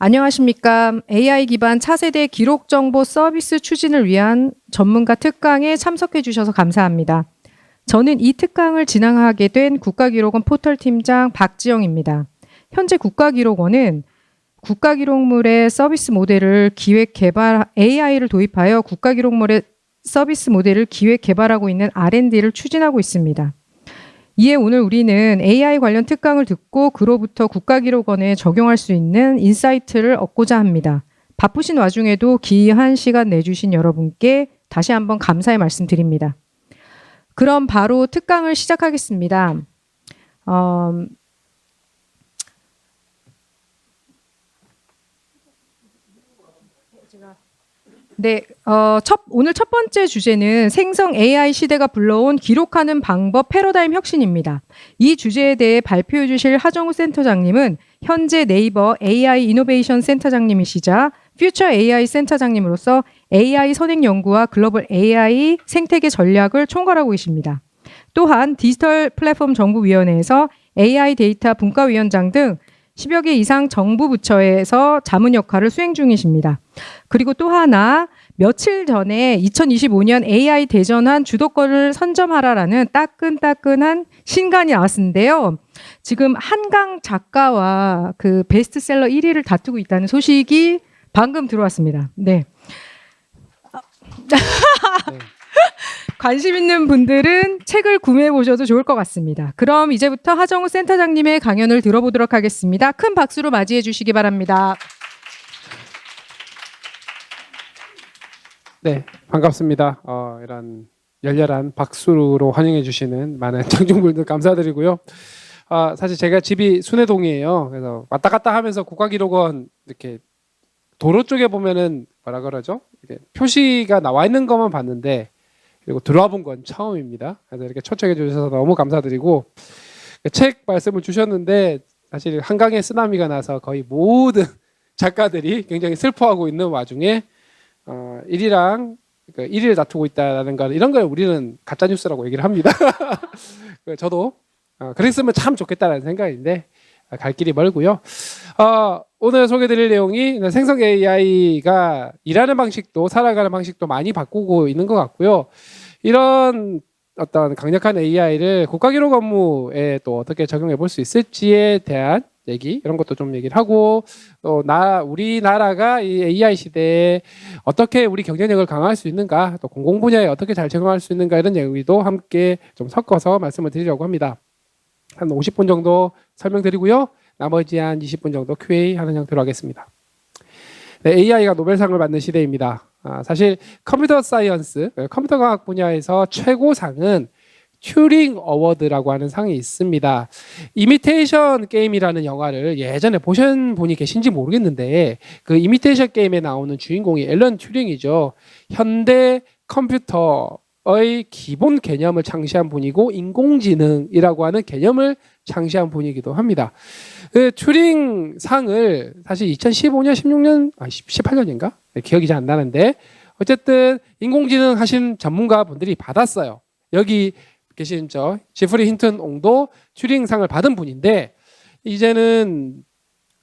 안녕하십니까. AI 기반 차세대 기록정보 서비스 추진을 위한 전문가 특강에 참석해 주셔서 감사합니다. 저는 이 특강을 진행하게 된 국가기록원 포털팀장 박지영입니다. 현재 국가기록원은 국가기록물의 서비스 모델을 기획 개발, AI를 도입하여 국가기록물의 서비스 모델을 기획 개발하고 있는 R&D를 추진하고 있습니다. 이에 오늘 우리는 AI 관련 특강을 듣고 그로부터 국가기록원에 적용할 수 있는 인사이트를 얻고자 합니다. 바쁘신 와중에도 귀한 시간 내주신 여러분께 다시 한번 감사의 말씀드립니다. 그럼 바로 특강을 시작하겠습니다. 오늘 첫 번째 주제는 생성 AI 시대가 불러온 기록하는 방법 패러다임 혁신입니다. 이 주제에 대해 발표해 주실 하정우 센터장님은 현재 네이버 AI 이노베이션 센터장님이시자 퓨처 AI 센터장님으로서 AI 선행 연구와 글로벌 AI 생태계 전략을 총괄하고 계십니다. 또한 디지털 플랫폼 정부위원회에서 AI 데이터 분과위원장 등 10여 개 이상 정부 부처에서 자문 역할을 수행 중이십니다. 그리고 또 하나 며칠 전에 2025년 AI 대전환 주도권을 선점하라라는 따끈따끈한 신간이 나왔는데요. 지금 한강 작가와 그 베스트셀러 1위를 다투고 있다는 소식이 방금 들어왔습니다. 네. 관심 있는 분들은 책을 구매해 보셔도 좋을 것 같습니다. 그럼 이제부터 하정우 센터장님의 강연을 들어보도록 하겠습니다. 큰 박수로 맞이해 주시기 바랍니다. 네, 반갑습니다. 이런 열렬한 박수로 환영해 주시는 많은 청중분들 감사드리고요. 사실 제가 집이 순회동이에요. 그래서 왔다 갔다 하면서 국가기록원 이렇게 도로 쪽에 보면은 뭐라 그러죠? 이렇게 표시가 나와 있는 것만 봤는데 그리고 들어와 본 건 처음입니다. 그래서 이렇게 초청해 주셔서 너무 감사드리고 책 말씀을 주셨는데 사실 한강에 쓰나미가 나서 거의 모든 작가들이 굉장히 슬퍼하고 있는 와중에 1위를 다투고 있다라는 거 이런 걸 우리는 가짜 뉴스라고 얘기를 합니다. 저도 그랬으면 참 좋겠다라는 생각인데 갈 길이 멀고요. 오늘 소개드릴 내용이 생성 AI가 일하는 방식도 살아가는 방식도 많이 바꾸고 있는 것 같고요. 이런 어떤 강력한 AI를 국가기록 업무에 또 어떻게 적용해 볼 수 있을지에 대한 얘기 이런 것도 좀 얘기를 하고 또 우리나라가 이 AI 시대에 어떻게 우리 경쟁력을 강화할 수 있는가 또 공공 분야에 어떻게 잘 적용할 수 있는가 이런 얘기도 함께 좀 섞어서 말씀을 드리려고 합니다. 한 50분 정도 설명드리고요. 나머지 한 20분 정도 Q&A 하는 형태로 하겠습니다. 네, AI가 노벨상을 받는 시대입니다. 사실 컴퓨터 사이언스, 컴퓨터 과학 분야에서 최고상은 튜링 어워드라고 하는 상이 있습니다. 이미테이션 게임이라는 영화를 예전에 보신 분이 계신지 모르겠는데 그 이미테이션 게임에 나오는 주인공이 앨런 튜링이죠. 현대 컴퓨터의 기본 개념을 창시한 분이고 인공지능이라고 하는 개념을 창시한 분이기도 합니다. 그 튜링 상을 사실 2015년, 16년, 18년인가? 기억이 잘 안 나는데 어쨌든 인공지능 하신 전문가 분들이 받았어요. 여기 계신 지프리 힌튼 옹도 튜링상을 받은 분인데 이제는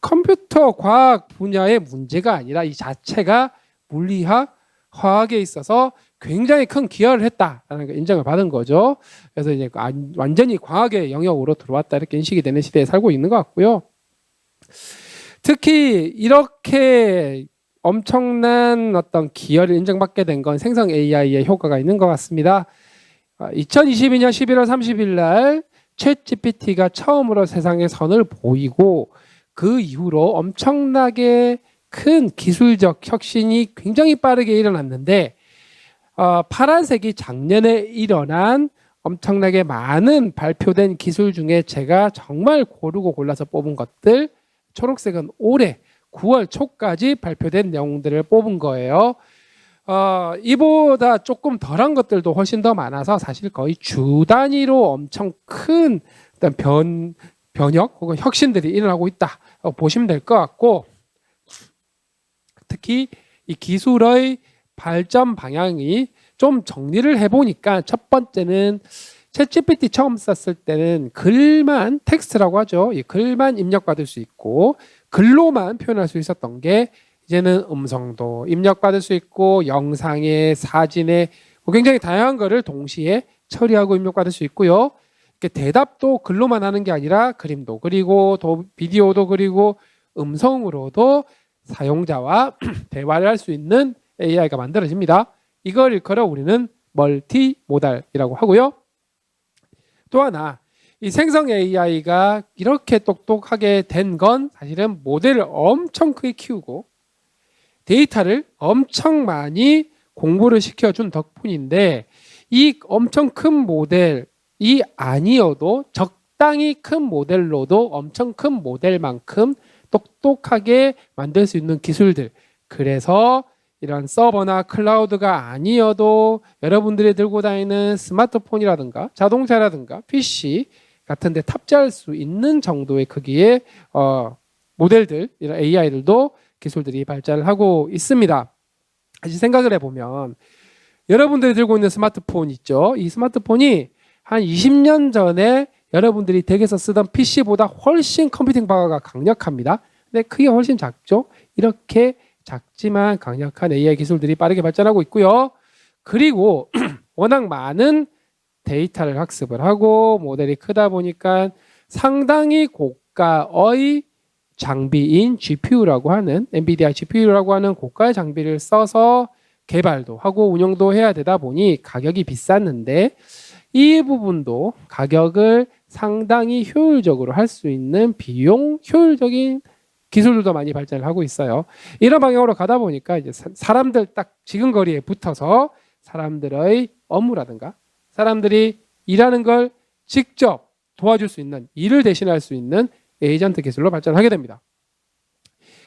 컴퓨터 과학 분야의 문제가 아니라 이 자체가 물리학, 화학에 있어서 굉장히 큰 기여를 했다라는 걸 인정을 받은 거죠. 그래서 이제 완전히 과학의 영역으로 들어왔다 이렇게 인식이 되는 시대에 살고 있는 것 같고요. 특히 이렇게 엄청난 어떤 기여를 인정받게 된 건 생성 AI의 효과가 있는 것 같습니다. 2022년 11월 30일 날 챗GPT가 처음으로 세상에 선을 보이고 그 이후로 엄청나게 큰 기술적 혁신이 굉장히 빠르게 일어났는데 파란색이 작년에 일어난 엄청나게 많은 발표된 기술 중에 제가 정말 고르고 골라서 뽑은 것들, 초록색은 올해 9월 초까지 발표된 내용들을 뽑은 거예요. 이보다 조금 덜한 것들도 훨씬 더 많아서 사실 거의 주 단위로 엄청 큰 어떤 변혁 혹은 혁신들이 일어나고 있다 보시면 될 것 같고 특히 이 기술의 발전 방향이 좀 정리를 해보니까 첫 번째는 챗GPT 처음 썼을 때는 글만 텍스트라고 하죠. 이 글만 입력받을 수 있고 글로만 표현할 수 있었던 게 이제는 음성도 입력받을 수 있고 영상에 사진에 뭐 굉장히 다양한 거를 동시에 처리하고 입력받을 수 있고요. 이렇게 대답도 글로만 하는 게 아니라 그림도 그리고 비디오도 그리고 음성으로도 사용자와 대화를 할 수 있는 AI가 만들어집니다. 이걸 일컬어 우리는 멀티모달이라고 하고요. 또 하나, 이 생성 AI가 이렇게 똑똑하게 된 건 사실은 모델을 엄청 크게 키우고 데이터를 엄청 많이 공부를 시켜준 덕분인데 이 엄청 큰 모델이 아니어도 적당히 큰 모델로도 엄청 큰 모델만큼 똑똑하게 만들 수 있는 기술들. 그래서 이런 서버나 클라우드가 아니어도 여러분들이 들고 다니는 스마트폰이라든가 자동차라든가 PC 같은 데 탑재할 수 있는 정도의 크기의 모델들, 이런 AI들도 기술들이 발전을 하고 있습니다. 다시 생각을 해보면 여러분들이 들고 있는 스마트폰 있죠. 이 스마트폰이 한 20년 전에 여러분들이 댁에서 쓰던 PC보다 훨씬 컴퓨팅 파워가 강력합니다. 근데 크기가 훨씬 작죠. 이렇게 작지만 강력한 AI 기술들이 빠르게 발전하고 있고요. 그리고 워낙 많은 데이터를 학습을 하고 모델이 크다 보니까 상당히 고가의 장비인 GPU라고 하는 엔비디아 GPU라고 하는 고가의 장비를 써서 개발도 하고 운영도 해야 되다 보니 가격이 비쌌는데 이 부분도 가격을 상당히 효율적으로 할 수 있는 비용 효율적인 기술들도 많이 발전을 하고 있어요. 이런 방향으로 가다 보니까 이제 사람들 딱 지근거리에 붙어서 사람들의 업무라든가 사람들이 일하는 걸 직접 도와줄 수 있는 일을 대신할 수 있는 에이전트 기술로 발전하게 됩니다.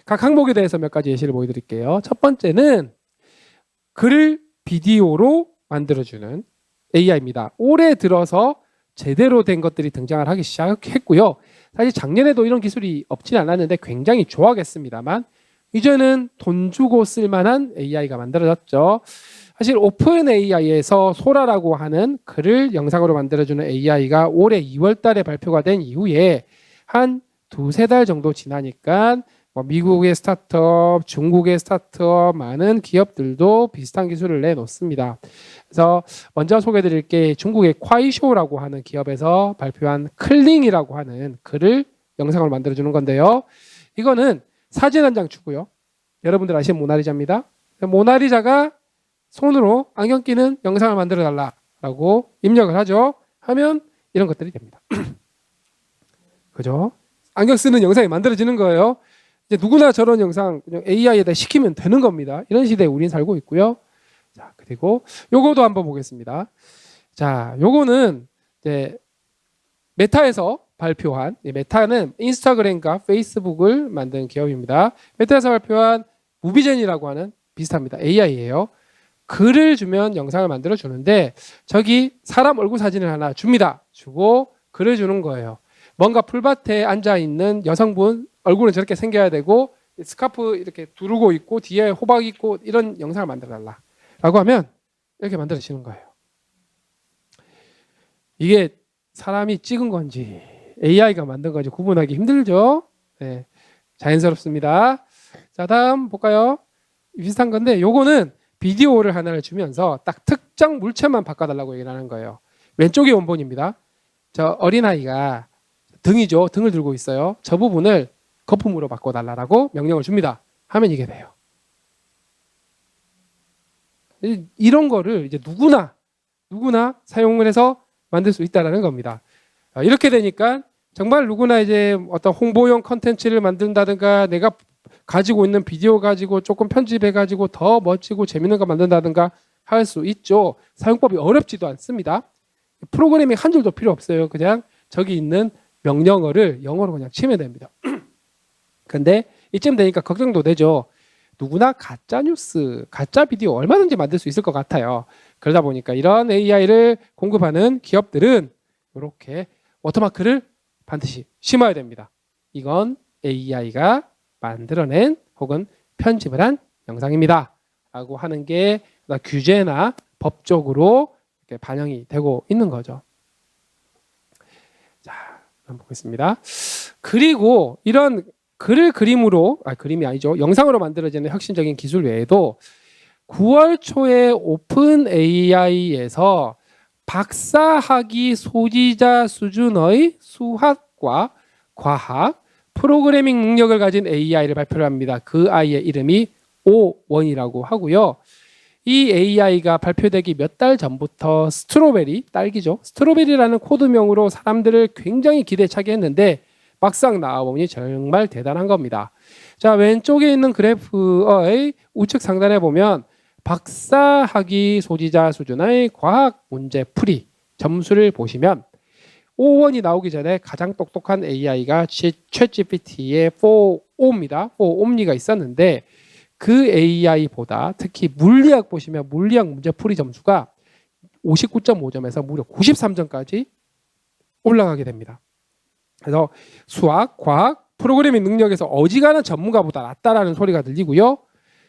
각 항목에 대해서 몇 가지 예시를 보여드릴게요. 첫 번째는 글을 비디오로 만들어주는 AI입니다. 올해 들어서 제대로 된 것들이 등장을 하기 시작했고요. 사실 작년에도 이런 기술이 없지는 않았는데 굉장히 좋아하겠습니다만 이제는 돈 주고 쓸만한 AI가 만들어졌죠. 사실 오픈 AI에서 소라라고 하는 글을 영상으로 만들어주는 AI가 올해 2월 달에 발표가 된 이후에 한 두세 달 정도 지나니까 미국의 스타트업, 중국의 스타트업, 많은 기업들도 비슷한 기술을 내놓습니다. 그래서 먼저 소개해드릴 게 중국의 콰이쇼라고 하는 기업에서 발표한 클링이라고 하는 글을 영상으로 만들어주는 건데요. 이거는 사진 한 장 주고요. 여러분들 아시는 모나리자입니다. 모나리자가 손으로 안경 끼는 영상을 만들어 달라라고 입력을 하죠. 하면 이런 것들이 됩니다. 그죠? 안경 쓰는 영상이 만들어지는 거예요. 이제 누구나 저런 영상 그냥 AI에다 시키면 되는 겁니다. 이런 시대에 우린 살고 있고요. 자, 그리고 요거도 한번 보겠습니다. 자, 요거는 이제 메타에서 발표한, 메타는 인스타그램과 페이스북을 만든 기업입니다. 메타에서 발표한 무비젠이라고 하는 비슷합니다. AI예요. 글을 주면 영상을 만들어 주는데 저기 사람 얼굴 사진을 하나 줍니다. 주고 글을 주는 거예요. 뭔가 풀밭에 앉아 있는 여성분 얼굴은 저렇게 생겨야 되고 스카프 이렇게 두르고 있고 뒤에 호박 있고 이런 영상을 만들어 달라라고 하면 이렇게 만들어지는 거예요. 이게 사람이 찍은 건지 AI가 만든 건지 구분하기 힘들죠. 네, 자연스럽습니다. 자, 다음 볼까요? 비슷한 건데 요거는 비디오를 하나를 주면서 딱 특정 물체만 바꿔달라고 얘기를 하는 거예요. 왼쪽이 원본입니다. 저 어린아이가 등이죠. 등을 들고 있어요. 저 부분을 거품으로 바꿔달라고 명령을 줍니다. 하면 이게 돼요. 이런 거를 이제 누구나 사용을 해서 만들 수 있다는 겁니다. 이렇게 되니까 정말 누구나 이제 어떤 홍보용 컨텐츠를 만든다든가 내가 가지고 있는 비디오 가지고 조금 편집해 가지고 더 멋지고 재밌는 거 만든다든가 할 수 있죠. 사용법이 어렵지도 않습니다. 프로그래밍 한 줄도 필요 없어요. 그냥 저기 있는 명령어를 영어로 그냥 치면 됩니다. 근데 이쯤 되니까 걱정도 되죠. 누구나 가짜 뉴스, 가짜 비디오 얼마든지 만들 수 있을 것 같아요. 그러다 보니까 이런 AI를 공급하는 기업들은 이렇게 워터마크를 반드시 심어야 됩니다. 이건 AI가 만들어낸 혹은 편집을 한 영상입니다. 라고 하는 게 규제나 법적으로 이렇게 반영이 되고 있는 거죠. 한번 보겠습니다. 그리고 이런 글을 그림으로, 그림이 아니죠. 영상으로 만들어지는 혁신적인 기술 외에도 9월 초에 오픈 AI에서 박사학위 소지자 수준의 수학과 과학, 프로그래밍 능력을 가진 AI를 발표를 합니다. 그 아이의 이름이 오원이라고 하고요. 이 AI가 발표되기 몇 달 전부터 스트로베리, 딸기죠. 스트로베리라는 코드명으로 사람들을 굉장히 기대차게 했는데 막상 나와보니 정말 대단한 겁니다. 자, 왼쪽에 있는 그래프의 우측 상단에 보면 박사학위 소지자 수준의 과학 문제 풀이 점수를 보시면 5원이 나오기 전에 가장 똑똑한 AI가 챗GPT의 4O입니다. 4옴니가 있었는데 그 AI보다 특히 물리학 보시면 물리학 문제 풀이 점수가 59.5점에서 무려 93점까지 올라가게 됩니다. 그래서 수학, 과학, 프로그래밍 능력에서 어지간한 전문가보다 낫다라는 소리가 들리고요.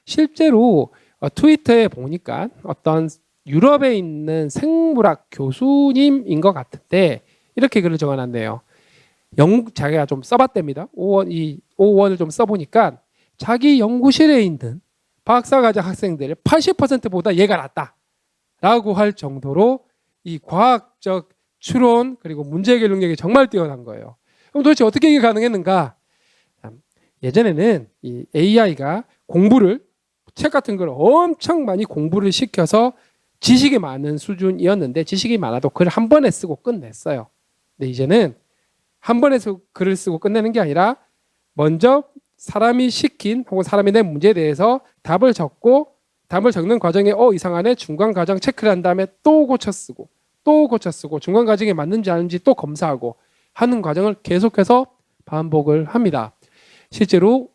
실제로 트위터에 보니까 어떤 유럽에 있는 생물학 교수님인 것 같은데 이렇게 글을 적어놨네요. 자기가 좀 써봤답니다. 5원을 좀 써보니까 자기 연구실에 있는 박사과정 학생들 80%보다 얘가 낫다라고 할 정도로 이 과학적 추론 그리고 문제 해결 능력이 정말 뛰어난 거예요. 그럼 도대체 어떻게 이게 가능했는가? 예전에는 이 AI가 공부를 책 같은 걸 엄청 많이 공부를 시켜서 지식이 많은 수준이었는데 지식이 많아도 글 한 번에 쓰고 끝냈어요. 근데 이제는 한 번에 글을 쓰고 끝내는 게 아니라 먼저 사람이 시킨 혹은 사람이 낸 문제에 대해서 답을 적고 답을 적는 과정에 이상하네 중간 과정 체크를 한 다음에 또 고쳐 쓰고 또 고쳐 쓰고 중간 과정에 맞는지 아닌지 또 검사하고 하는 과정을 계속해서 반복을 합니다. 실제로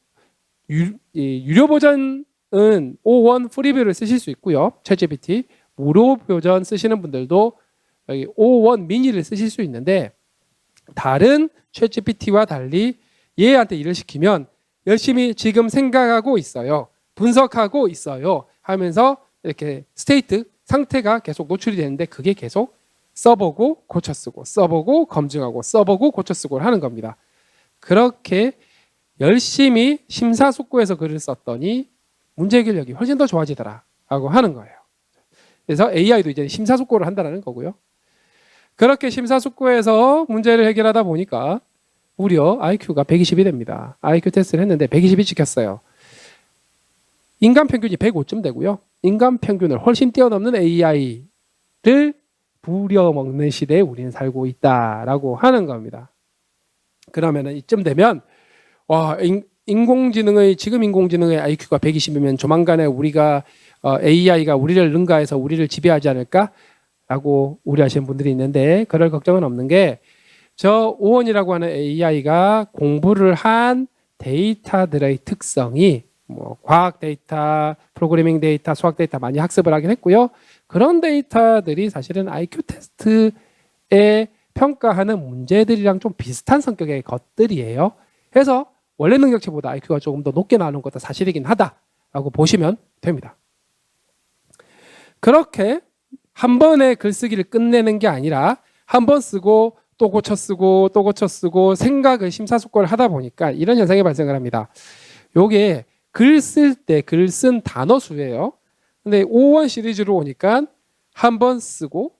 유료 버전은 5원 프리뷰를 쓰실 수 있고요. 챗GPT 무료 버전 쓰시는 분들도 여기 5원 미니를 쓰실 수 있는데 다른 챗GPT와 달리 얘한테 일을 시키면 열심히 지금 생각하고 있어요. 분석하고 있어요. 하면서 이렇게 스테이트, 상태가 계속 노출이 되는데 그게 계속 써보고 고쳐쓰고 써보고 검증하고 써보고 고쳐쓰고 하는 겁니다. 그렇게 열심히 심사숙고해서 글을 썼더니 문제 해결력이 훨씬 더 좋아지더라라고 하는 거예요. 그래서 AI도 이제 심사숙고를 한다는 거고요. 그렇게 심사숙고해서 문제를 해결하다 보니까 무려 IQ가 120이 됩니다. IQ 테스트를 했는데 120이 찍혔어요. 인간 평균이 105점 되고요. 인간 평균을 훨씬 뛰어넘는 AI를 부려먹는 시대에 우리는 살고 있다라고 하는 겁니다. 그러면은 이쯤 되면 지금 인공지능의 IQ가 120이면 조만간에 우리가 AI가 우리를 능가해서 우리를 지배하지 않을까라고 우려하시는 분들이 있는데 그럴 걱정은 없는 게 저 오원이라고 하는 AI가 공부를 한 데이터들의 특성이 과학 데이터, 프로그래밍 데이터, 수학 데이터 많이 학습을 하긴 했고요. 그런 데이터들이 사실은 IQ 테스트에 평가하는 문제들이랑 좀 비슷한 성격의 것들이에요. 그래서 원래 능력치보다 IQ가 조금 더 높게 나오는 것도 사실이긴 하다라고 보시면 됩니다. 그렇게 한 번에 글쓰기를 끝내는 게 아니라 한 번 쓰고 또 고쳐 쓰고 또 고쳐 쓰고 생각을 심사숙고를 하다 보니까 이런 현상이 발생을 합니다. 요게 글 쓸 때 글 쓴 단어 수예요. 근데 5원 시리즈로 오니까 한 번 쓰고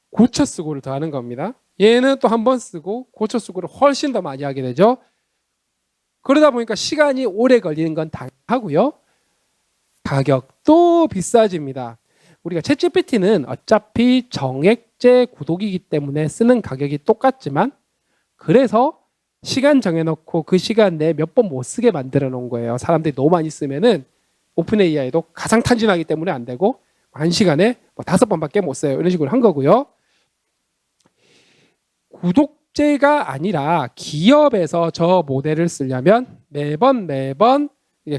고쳐 쓰고를 더하는 겁니다. 얘는 또 한 번 쓰고 고쳐 쓰고를 훨씬 더 많이 하게 되죠. 그러다 보니까 시간이 오래 걸리는 건 당연하고요. 가격도 비싸집니다. 우리가 챗GPT는 어차피 정액제 구독이기 때문에 쓰는 가격이 똑같지만 그래서 시간 정해놓고 그 시간 내에 몇 번 못 쓰게 만들어 놓은 거예요. 사람들이 너무 많이 쓰면은 오픈 AI도 가상 탄진하기 때문에 안 되고 한 시간에 5번밖에 못 써요. 이런 식으로 한 거고요. 구독제가 아니라 기업에서 저 모델을 쓰려면 매번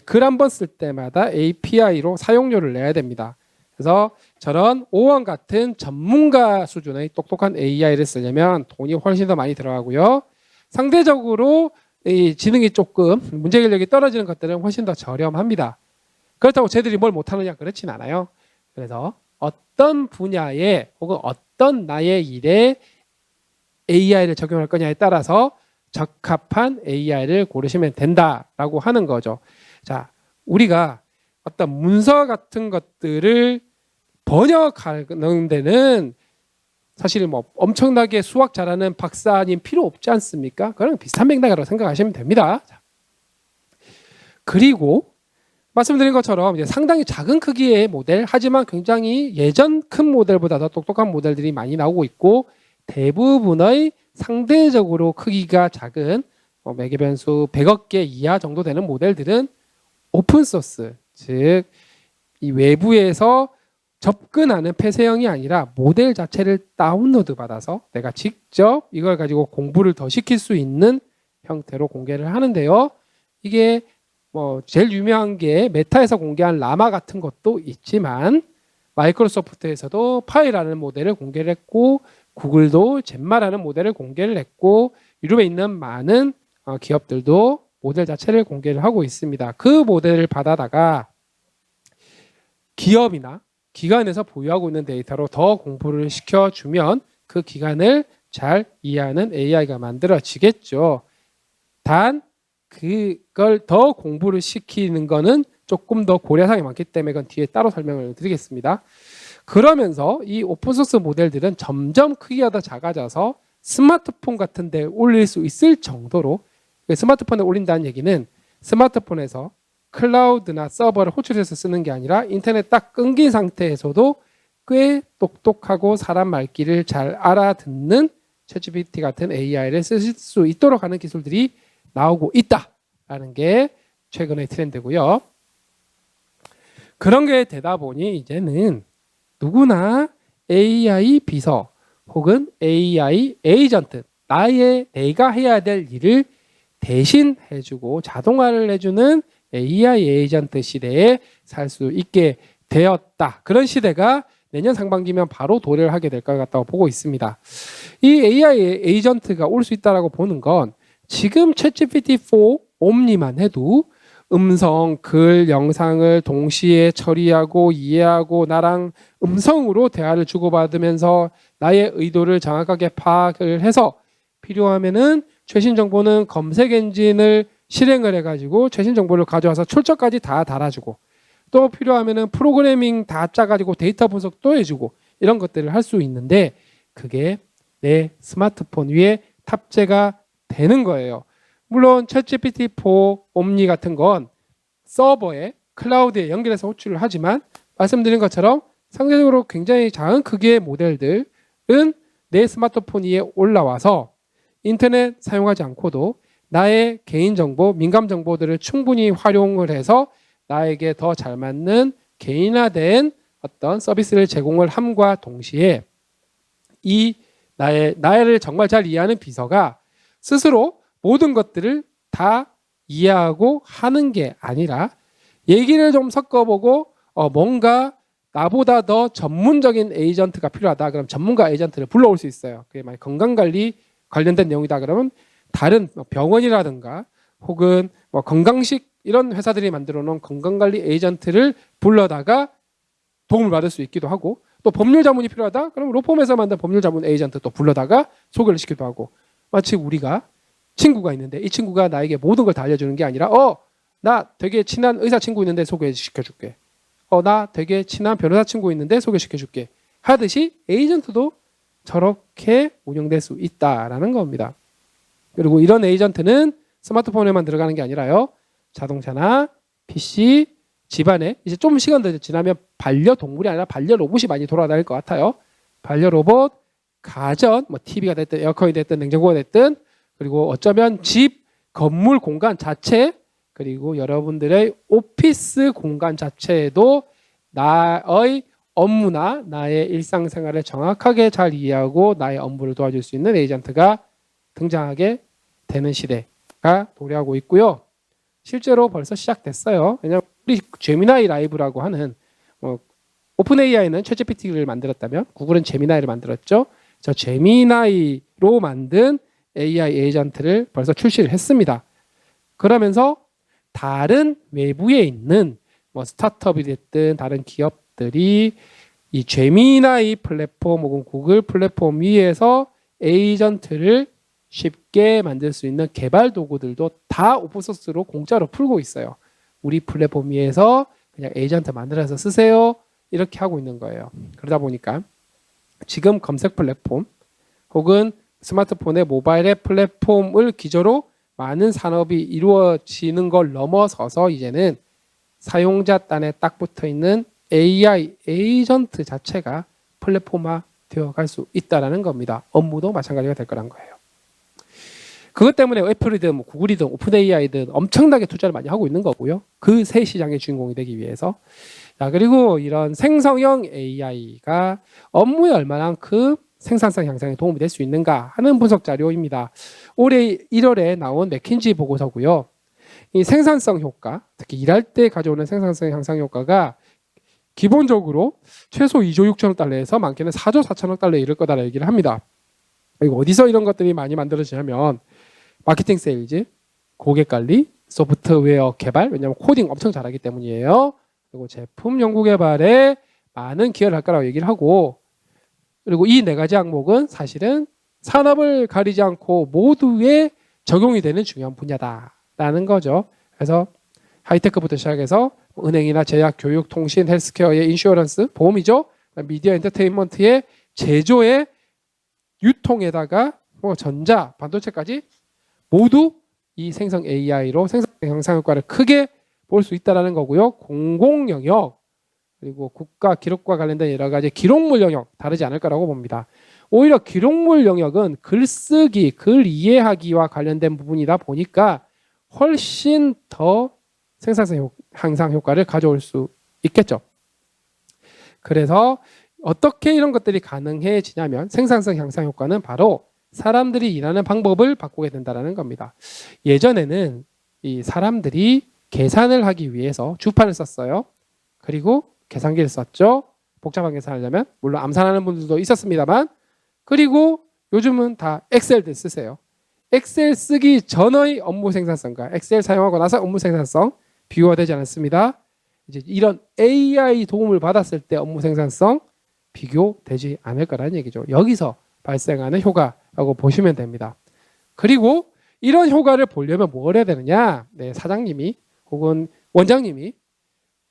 글 한 번 쓸 때마다 API로 사용료를 내야 됩니다. 그래서 저런 5원 같은 전문가 수준의 똑똑한 AI를 쓰려면 돈이 훨씬 더 많이 들어가고요. 상대적으로 이 지능이 조금 문제 해결력이 떨어지는 것들은 훨씬 더 저렴합니다. 그렇다고 쟤들이 뭘 못하느냐 그렇진 않아요. 그래서 어떤 분야에 혹은 어떤 나의 일에 AI를 적용할 거냐에 따라서 적합한 AI를 고르시면 된다라고 하는 거죠. 자, 우리가 어떤 문서 같은 것들을 번역하는 데는 사실 뭐 엄청나게 수학 잘하는 박사님 필요 없지 않습니까? 그런 비슷한 맥락이라고 생각하시면 됩니다. 그리고 말씀드린 것처럼 이제 상당히 작은 크기의 모델, 하지만 굉장히 예전 큰 모델보다 더 똑똑한 모델들이 많이 나오고 있고, 대부분의 상대적으로 크기가 작은 매개 변수 100억 개 이하 정도 되는 모델들은 오픈 소스, 즉 이 외부에서 접근하는 폐쇄형이 아니라 모델 자체를 다운로드 받아서 내가 직접 이걸 가지고 공부를 더 시킬 수 있는 형태로 공개를 하는데요. 이게 뭐 제일 유명한 게 메타에서 공개한 라마 같은 것도 있지만, 마이크로소프트에서도 파이라는 모델을 공개를 했고, 구글도 젬마라는 모델을 공개를 했고, 유럽에 있는 많은 기업들도 모델 자체를 공개를 하고 있습니다. 그 모델을 받아다가 기업이나 기관에서 보유하고 있는 데이터로 더 공부를 시켜주면 그 기관을 잘 이해하는 AI가 만들어지겠죠. 단 그걸 더 공부를 시키는 거는 조금 더 고려사항이 많기 때문에 그건 뒤에 따로 설명을 드리겠습니다. 그러면서 이 오픈소스 모델들은 점점 크기가 더 작아져서 스마트폰 같은 데 올릴 수 있을 정도로, 스마트폰에 올린다는 얘기는 스마트폰에서 클라우드나 서버를 호출해서 쓰는 게 아니라 인터넷 딱 끊긴 상태에서도 꽤 똑똑하고 사람 말귀를 잘 알아듣는 챗GPT 같은 AI를 쓰실 수 있도록 하는 기술들이 나오고 있다라는 게 최근의 트렌드고요. 그런 게 되다 보니 이제는 누구나 AI 비서 혹은 AI 에이전트, 내가 해야 될 일을 대신 해주고 자동화를 해주는 AI 에이전트 시대에 살 수 있게 되었다. 그런 시대가 내년 상반기면 바로 도래를 하게 될 것 같다고 보고 있습니다. 이 AI 에이전트가 올 수 있다라고 보는 건 지금 챗GPT-4 옴니만 해도 음성, 글, 영상을 동시에 처리하고 이해하고 나랑 음성으로 대화를 주고받으면서 나의 의도를 정확하게 파악을 해서 필요하면은 최신 정보는 검색 엔진을 실행을 해가지고 최신 정보를 가져와서 출처까지 다 달아주고, 또 필요하면은 프로그래밍 다 짜가지고 데이터 분석도 해주고, 이런 것들을 할 수 있는데 그게 내 스마트폰 위에 탑재가 되는 거예요. 물론 챗GPT-4 옴니 같은 건 서버에 클라우드에 연결해서 호출을 하지만, 말씀드린 것처럼 상대적으로 굉장히 작은 크기의 모델들은 내 스마트폰 위에 올라와서 인터넷 사용하지 않고도 나의 개인정보, 민감정보들을 충분히 활용을 해서 나에게 더 잘 맞는 개인화된 어떤 서비스를 제공을 함과 동시에 이 나를 정말 잘 이해하는 비서가 스스로 모든 것들을 다 이해하고 하는 게 아니라 얘기를 좀 섞어보고 뭔가 나보다 더 전문적인 에이전트가 필요하다. 그럼 전문가 에이전트를 불러올 수 있어요. 그게 만약 건강관리 관련된 내용이다 그러면 다른 병원이라든가 혹은 뭐 건강식 이런 회사들이 만들어 놓은 건강관리 에이전트를 불러다가 도움을 받을 수 있기도 하고, 또 법률 자문이 필요하다 그럼 로펌에서 만든 법률 자문 에이전트 또 불러다가 소개를 시키기도 하고, 마치 우리가 친구가 있는데 이 친구가 나에게 모든 걸 다 알려주는 게 아니라 나 되게 친한 의사 친구 있는데 소개시켜줄게, 나 되게 친한 변호사 친구 있는데 소개시켜줄게 하듯이 에이전트도 저렇게 운영될 수 있다라는 겁니다. 그리고 이런 에이전트는 스마트폰에만 들어가는 게 아니라요, 자동차나 PC, 집안에 이제 좀 시간 더 지나면 반려동물이 아니라 반려로봇이 많이 돌아다닐 것 같아요. 반려로봇, 가전, 뭐 TV가 됐든 에어컨이 됐든 냉장고가 됐든, 그리고 어쩌면 집, 건물 공간 자체, 그리고 여러분들의 오피스 공간 자체에도 나의 업무나 나의 일상생활을 정확하게 잘 이해하고 나의 업무를 도와줄 수 있는 에이전트가 등장하게 되는 시대가 도래하고 있고요. 실제로 벌써 시작됐어요. 왜냐하면 우리 제미나이 라이브라고 하는 오픈 AI는 챗GPT를 만들었다면 구글은 제미나이를 만들었죠. 저 제미나이로 만든 AI 에이전트를 벌써 출시를 했습니다. 그러면서 다른 외부에 있는 뭐 스타트업이 됐든 다른 기업들이 이 제미나이 플랫폼 혹은 구글 플랫폼 위에서 에이전트를 쉽게 만들 수 있는 개발 도구들도 다 오픈소스로 공짜로 풀고 있어요. 우리 플랫폼 위에서 그냥 에이전트 만들어서 쓰세요. 이렇게 하고 있는 거예요. 그러다 보니까 지금 검색 플랫폼 혹은 스마트폰의 모바일의 플랫폼을 기조로 많은 산업이 이루어지는 걸 넘어서서 이제는 사용자 단에 딱 붙어 있는 AI 에이전트 자체가 플랫폼화 되어 갈 수 있다는 겁니다. 업무도 마찬가지가 될 거란 거예요. 그것 때문에 애플이든 뭐 구글이든 오픈 AI든 엄청나게 투자를 많이 하고 있는 거고요. 그 새 시장의 주인공이 되기 위해서. 자, 그리고 이런 생성형 AI가 업무에 얼마나 그 생산성 향상에 도움이 될 수 있는가 하는 분석 자료입니다. 올해 1월에 나온 맥킨지 보고서고요. 이 생산성 효과, 특히 일할 때 가져오는 생산성 향상 효과가 기본적으로 최소 2조 6천억 달러에서 많게는 4조 4천억 달러에 이를 거다라고 얘기를 합니다. 이거 어디서 이런 것들이 많이 만들어지냐면 마케팅 세일즈, 고객 관리, 소프트웨어 개발, 왜냐하면 코딩 엄청 잘하기 때문이에요. 그리고 제품 연구 개발에 많은 기여를 할 거라고 얘기를 하고, 그리고 이 네 가지 항목은 사실은 산업을 가리지 않고 모두에 적용이 되는 중요한 분야다라는 거죠. 그래서 하이테크부터 시작해서 은행이나 제약, 교육, 통신, 헬스케어의 인슈어런스, 보험이죠. 미디어 엔터테인먼트의 제조의 유통에다가 뭐 전자, 반도체까지 모두 이 생성 AI로 생산 향상 효과를 크게 볼 수 있다는 거고요. 공공 영역 그리고 국가 기록과 관련된 여러 가지 기록물 영역 다르지 않을 거라고 봅니다. 오히려 기록물 영역은 글쓰기, 글 이해하기와 관련된 부분이다 보니까 훨씬 더 생산성 향상 효과를 가져올 수 있겠죠. 그래서 어떻게 이런 것들이 가능해지냐면 생산성 향상 효과는 바로 사람들이 일하는 방법을 바꾸게 된다는 겁니다. 예전에는 이 사람들이 계산을 하기 위해서 주판을 썼어요. 그리고 계산기를 썼죠. 복잡한 계산을 하려면 물론 암산하는 분들도 있었습니다만, 그리고 요즘은 다 엑셀들 쓰세요. 엑셀 쓰기 전의 업무 생산성과 엑셀 사용하고 나서 업무 생산성 비교가 되지 않았습니다. 이제 이런 AI 도움을 받았을 때 업무 생산성 비교되지 않을 거라는 얘기죠. 여기서 발생하는 효과라고 보시면 됩니다. 그리고 이런 효과를 보려면 뭘 해야 되느냐? 네, 사장님이 혹은 원장님이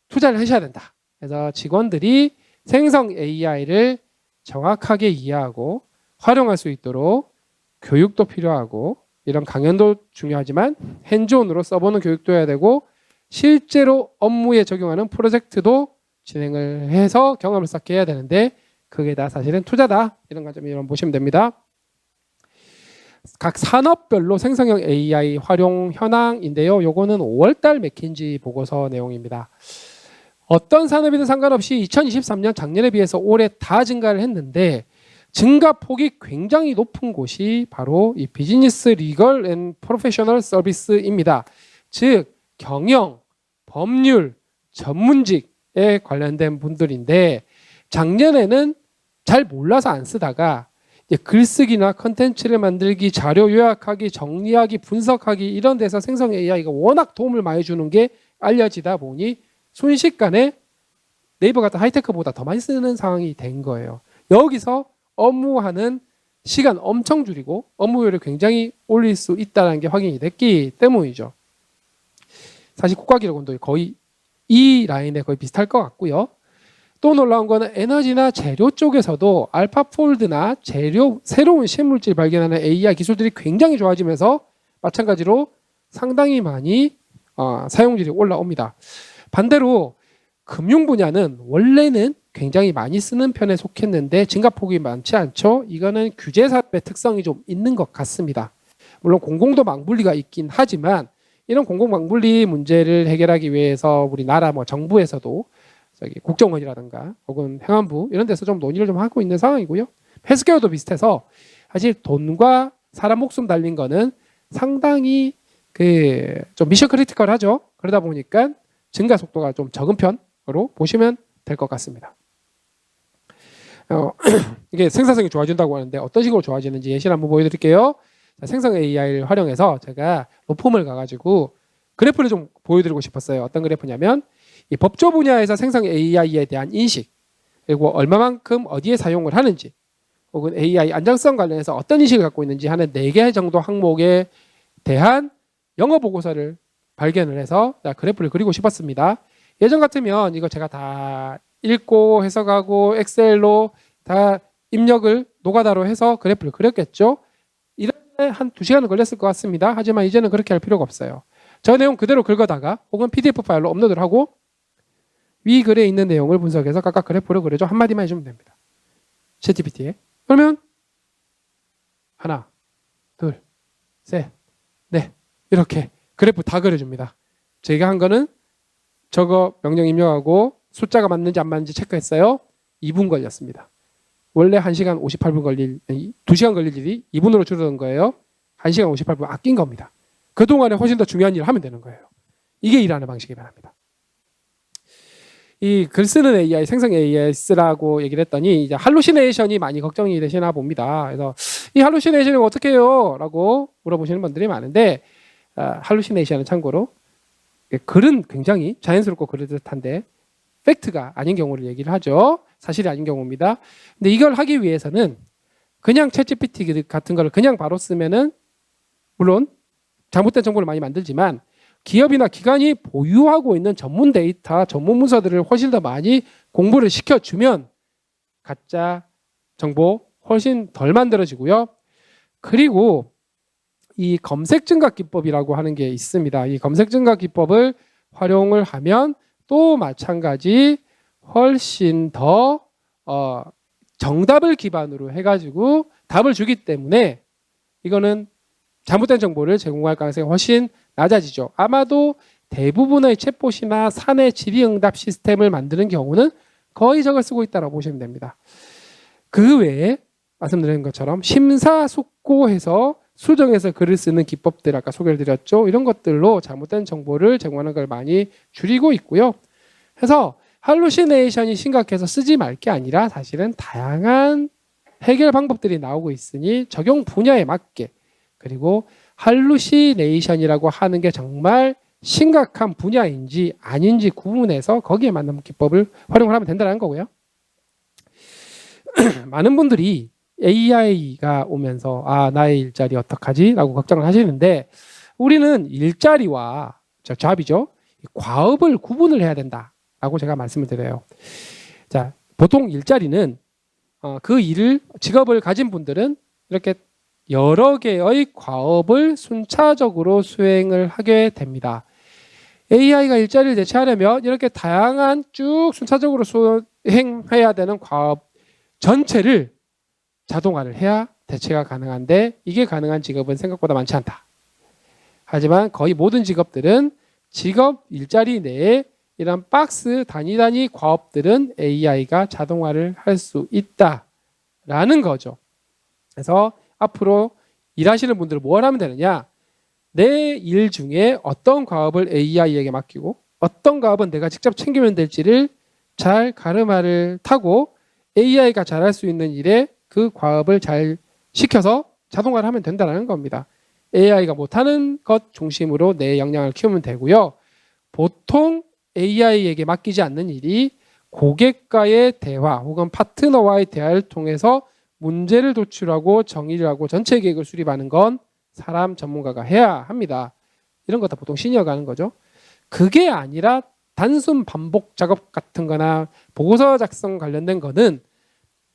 투자를 하셔야 된다. 그래서 직원들이 생성 AI를 정확하게 이해하고 활용할 수 있도록 교육도 필요하고, 이런 강연도 중요하지만 핸즈온으로 써보는 교육도 해야 되고, 실제로 업무에 적용하는 프로젝트도 진행을 해서 경험을 쌓게 해야 되는데, 그게 다 사실은 투자다. 이런 관점으로 보시면 됩니다. 각 산업별로 생성형 AI 활용 현황인데요. 요거는 5월달 맥킨지 보고서 내용입니다. 어떤 산업이든 상관없이 2023년 작년에 비해서 올해 다 증가를 했는데, 증가폭이 굉장히 높은 곳이 바로 이 비즈니스 리걸 앤 프로페셔널 서비스입니다. 즉 경영, 법률, 전문직에 관련된 분들인데, 작년에는 잘 몰라서 안 쓰다가 이제 글쓰기나 컨텐츠를 만들기, 자료 요약하기, 정리하기, 분석하기 이런 데서 생성 AI가 워낙 도움을 많이 주는 게 알려지다 보니 순식간에 네이버 같은 하이테크보다 더 많이 쓰는 상황이 된 거예요. 여기서 업무하는 시간 엄청 줄이고 업무 효율을 굉장히 올릴 수 있다는 게 확인이 됐기 때문이죠. 사실 국가기록원도 거의 이 라인에 거의 비슷할 것 같고요. 또 놀라운 거는 에너지나 재료 쪽에서도 알파폴드나 재료, 새로운 신물질 발견하는 AI 기술들이 굉장히 좋아지면서 마찬가지로 상당히 많이 사용률이 올라옵니다. 반대로 금융 분야는 원래는 굉장히 많이 쓰는 편에 속했는데 증가폭이 많지 않죠. 이거는 규제 사업의 특성이 좀 있는 것 같습니다. 물론 공공도 망분리가 있긴 하지만 이런 공공망분리 문제를 해결하기 위해서 우리나라 정부에서도 국정원이라든가 혹은 행안부 이런 데서 좀 논의를 좀 하고 있는 상황이고요. 헬스케어도 비슷해서 사실 돈과 사람 목숨 달린 거는 상당히 좀 미션 크리티컬하죠. 그러다 보니까 증가 속도가 좀 적은 편으로 보시면 될 것 같습니다. 이게 생산성이 좋아진다고 하는데 어떤 식으로 좋아지는지 예시를 한번 보여드릴게요. 생성 AI를 활용해서 제가 로펌을 가가지고 그래프를 좀 보여드리고 싶었어요. 어떤 그래프냐면 이 법조 분야에서 생성 AI에 대한 인식, 그리고 얼마만큼 어디에 사용을 하는지, 혹은 AI 안정성 관련해서 어떤 인식을 갖고 있는지 하는 4개 정도 항목에 대한 영어 보고서를 발견을 해서 그래프를 그리고 싶었습니다. 예전 같으면 이거 제가 다 읽고 해석하고 엑셀로 다 입력을 노가다로 해서 그래프를 그렸겠죠. 이런데 한 2시간은 걸렸을 것 같습니다. 하지만 이제는 그렇게 할 필요가 없어요. 저 내용 그대로 긁어다가 혹은 PDF 파일로 업로드를 하고 위 글에 있는 내용을 분석해서 각각 그래프를 그려줘. 한마디만 해주면 됩니다. 챗GPT에. 그러면 하나, 둘, 셋, 넷 이렇게 그래프 다 그려줍니다. 제가 한 거는 저거 명령 입력하고 숫자가 맞는지 안 맞는지 체크했어요. 2분 걸렸습니다. 원래 1시간 58분 걸릴 2시간 걸릴 일이 2분으로 줄어든 거예요. 1시간 58분 아낀 겁니다. 그동안에 훨씬 더 중요한 일을 하면 되는 거예요. 이게 일하는 방식이 바랍니다. 이 글 쓰는 AI, 생성 AI 쓰라고 얘기를 했더니 이제 할루시네이션이 많이 걱정이 되시나 봅니다. 그래서 이 할루시네이션을 어떻게 해요? 라고 물어보시는 분들이 많은데 할루시네이션은 참고로 글은 굉장히 자연스럽고 그럴듯한데 팩트가 아닌 경우를 얘기를 하죠. 사실이 아닌 경우입니다. 근데 이걸 하기 위해서는 그냥 챗GPT 같은 거를 그냥 바로 쓰면은 물론 잘못된 정보를 많이 만들지만 기업이나 기관이 보유하고 있는 전문 데이터, 전문 문서들을 훨씬 더 많이 공부를 시켜주면 가짜 정보 훨씬 덜 만들어지고요. 그리고 이 검색 증가 기법이라고 하는 게 있습니다. 이 검색 증가 기법을 활용을 하면 또 마찬가지 훨씬 더 정답을 기반으로 해가지고 답을 주기 때문에 이거는 잘못된 정보를 제공할 가능성이 훨씬 낮아지죠. 아마도 대부분의 챗봇이나 사내 질의응답 시스템을 만드는 경우는 거의 저걸 쓰고 있다고 보시면 됩니다. 그 외에 말씀드린 것처럼 심사숙고해서 수정해서 글을 쓰는 기법들 아까 소개를 드렸죠. 이런 것들로 잘못된 정보를 제공하는 걸 많이 줄이고 있고요. 그래서 할루시네이션이 심각해서 쓰지 말 게 아니라 사실은 다양한 해결 방법들이 나오고 있으니 적용 분야에 맞게 그리고 할루시네이션이라고 하는 게 정말 심각한 분야인지 아닌지 구분해서 거기에 맞는 기법을 활용을 하면 된다는 거고요. 많은 분들이 AI가 오면서 나의 일자리 어떡하지? 라고 걱정을 하시는데 우리는 일자리와 잡이죠. 과업을 구분을 해야 된다라고 제가 말씀을 드려요. 자, 보통 일자리는 그 일을 직업을 가진 분들은 이렇게 여러 개의 과업을 순차적으로 수행을 하게 됩니다. AI가 일자리를 대체하려면 이렇게 다양한 쭉 순차적으로 수행해야 되는 과업 전체를 자동화를 해야 대체가 가능한데 이게 가능한 직업은 생각보다 많지 않다. 하지만 거의 모든 직업들은 직업 일자리 내에 이런 박스 단위 과업들은 AI가 자동화를 할 수 있다라는 거죠. 그래서 앞으로 일하시는 분들은 뭘 하면 되느냐? 내 일 중에 어떤 과업을 AI에게 맡기고 어떤 과업은 내가 직접 챙기면 될지를 잘 가르마를 타고 AI가 잘할 수 있는 일에 그 과업을 잘 시켜서 자동화를 하면 된다는 겁니다. AI가 못하는 것 중심으로 내 역량을 키우면 되고요. 보통 AI에게 맡기지 않는 일이 고객과의 대화 혹은 파트너와의 대화를 통해서 문제를 도출하고 정의를 하고 전체 계획을 수립하는 건 사람 전문가가 해야 합니다. 이런 거 다 보통 시니어가 하는 거죠. 그게 아니라 단순 반복 작업 같은 거나 보고서 작성 관련된 거는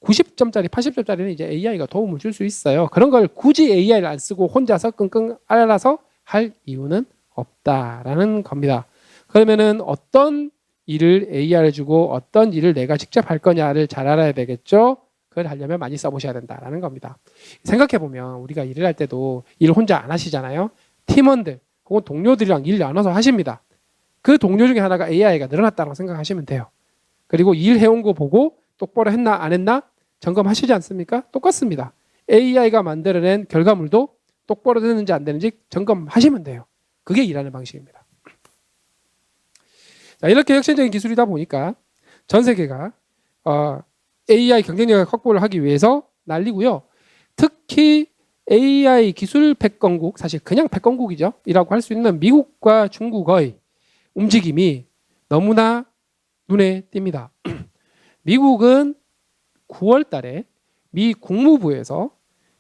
90점짜리 80점짜리는 이제 AI가 도움을 줄 수 있어요. 그런 걸 굳이 AI를 안 쓰고 혼자서 끙끙 앓아서 할 이유는 없다라는 겁니다. 그러면은 어떤 일을 AI를 주고 어떤 일을 내가 직접 할 거냐를 잘 알아야 되겠죠. 그걸 하려면 많이 써보셔야 된다라는 겁니다. 생각해보면 우리가 일을 할 때도 일 혼자 안 하시잖아요. 팀원들 혹은 동료들이랑 일 나눠서 하십니다. 그 동료 중에 하나가 AI가 늘어났다고 생각하시면 돼요. 그리고 일 해온 거 보고 똑바로 했나 안 했나 점검하시지 않습니까? 똑같습니다. AI가 만들어낸 결과물도 똑바로 되는지 안 되는지 점검하시면 돼요. 그게 일하는 방식입니다. 자, 이렇게 혁신적인 기술이다 보니까 전 세계가 AI 경쟁력 확보를 하기 위해서 난리고요. 특히 AI 기술 패권국, 사실 그냥 패권국이죠. 이라고 할 수 있는 미국과 중국의 움직임이 너무나 눈에 띕니다. 미국은 9월 달에 미 국무부에서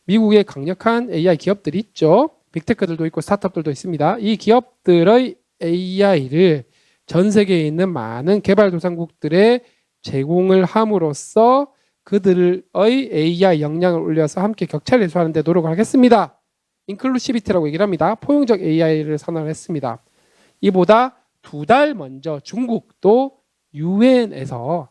미국의 강력한 AI 기업들이 있죠. 빅테크들도 있고 스타트업들도 있습니다. 이 기업들의 AI를 전 세계에 있는 많은 개발도상국들에 제공을 함으로써 그들의 AI 역량을 올려서 함께 격차를 해소하는 데 노력을 하겠습니다. 인클루시비티라고 얘기를 합니다. 포용적 AI를 선언을 했습니다. 이보다 2달 먼저 중국도 유엔에서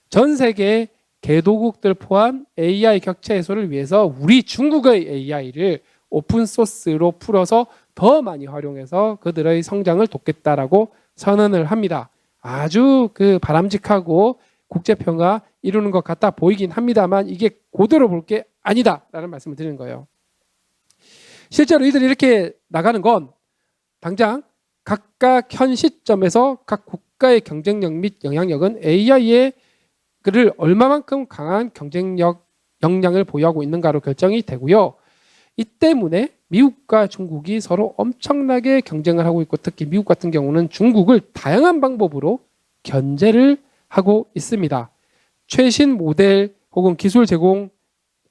전 세계 개도국들 포함 AI 격차 해소를 위해서 우리 중국의 AI를 오픈소스로 풀어서 더 많이 활용해서 그들의 성장을 돕겠다라고 선언을 합니다. 아주 바람직하고 국제평화 이루는 것 같아 보이긴 합니다만 이게 고도로 볼 게 아니다라는 말씀을 드리는 거예요. 실제로 이들이 이렇게 나가는 건 당장 각각 현 시점에서 각 국가의 경쟁력 및 영향력은 AI의 그를 얼마만큼 강한 경쟁력 역량을 보유하고 있는가로 결정이 되고요. 이 때문에 미국과 중국이 서로 엄청나게 경쟁을 하고 있고 특히 미국 같은 경우는 중국을 다양한 방법으로 견제를 하고 있습니다. 최신 모델 혹은 기술 제공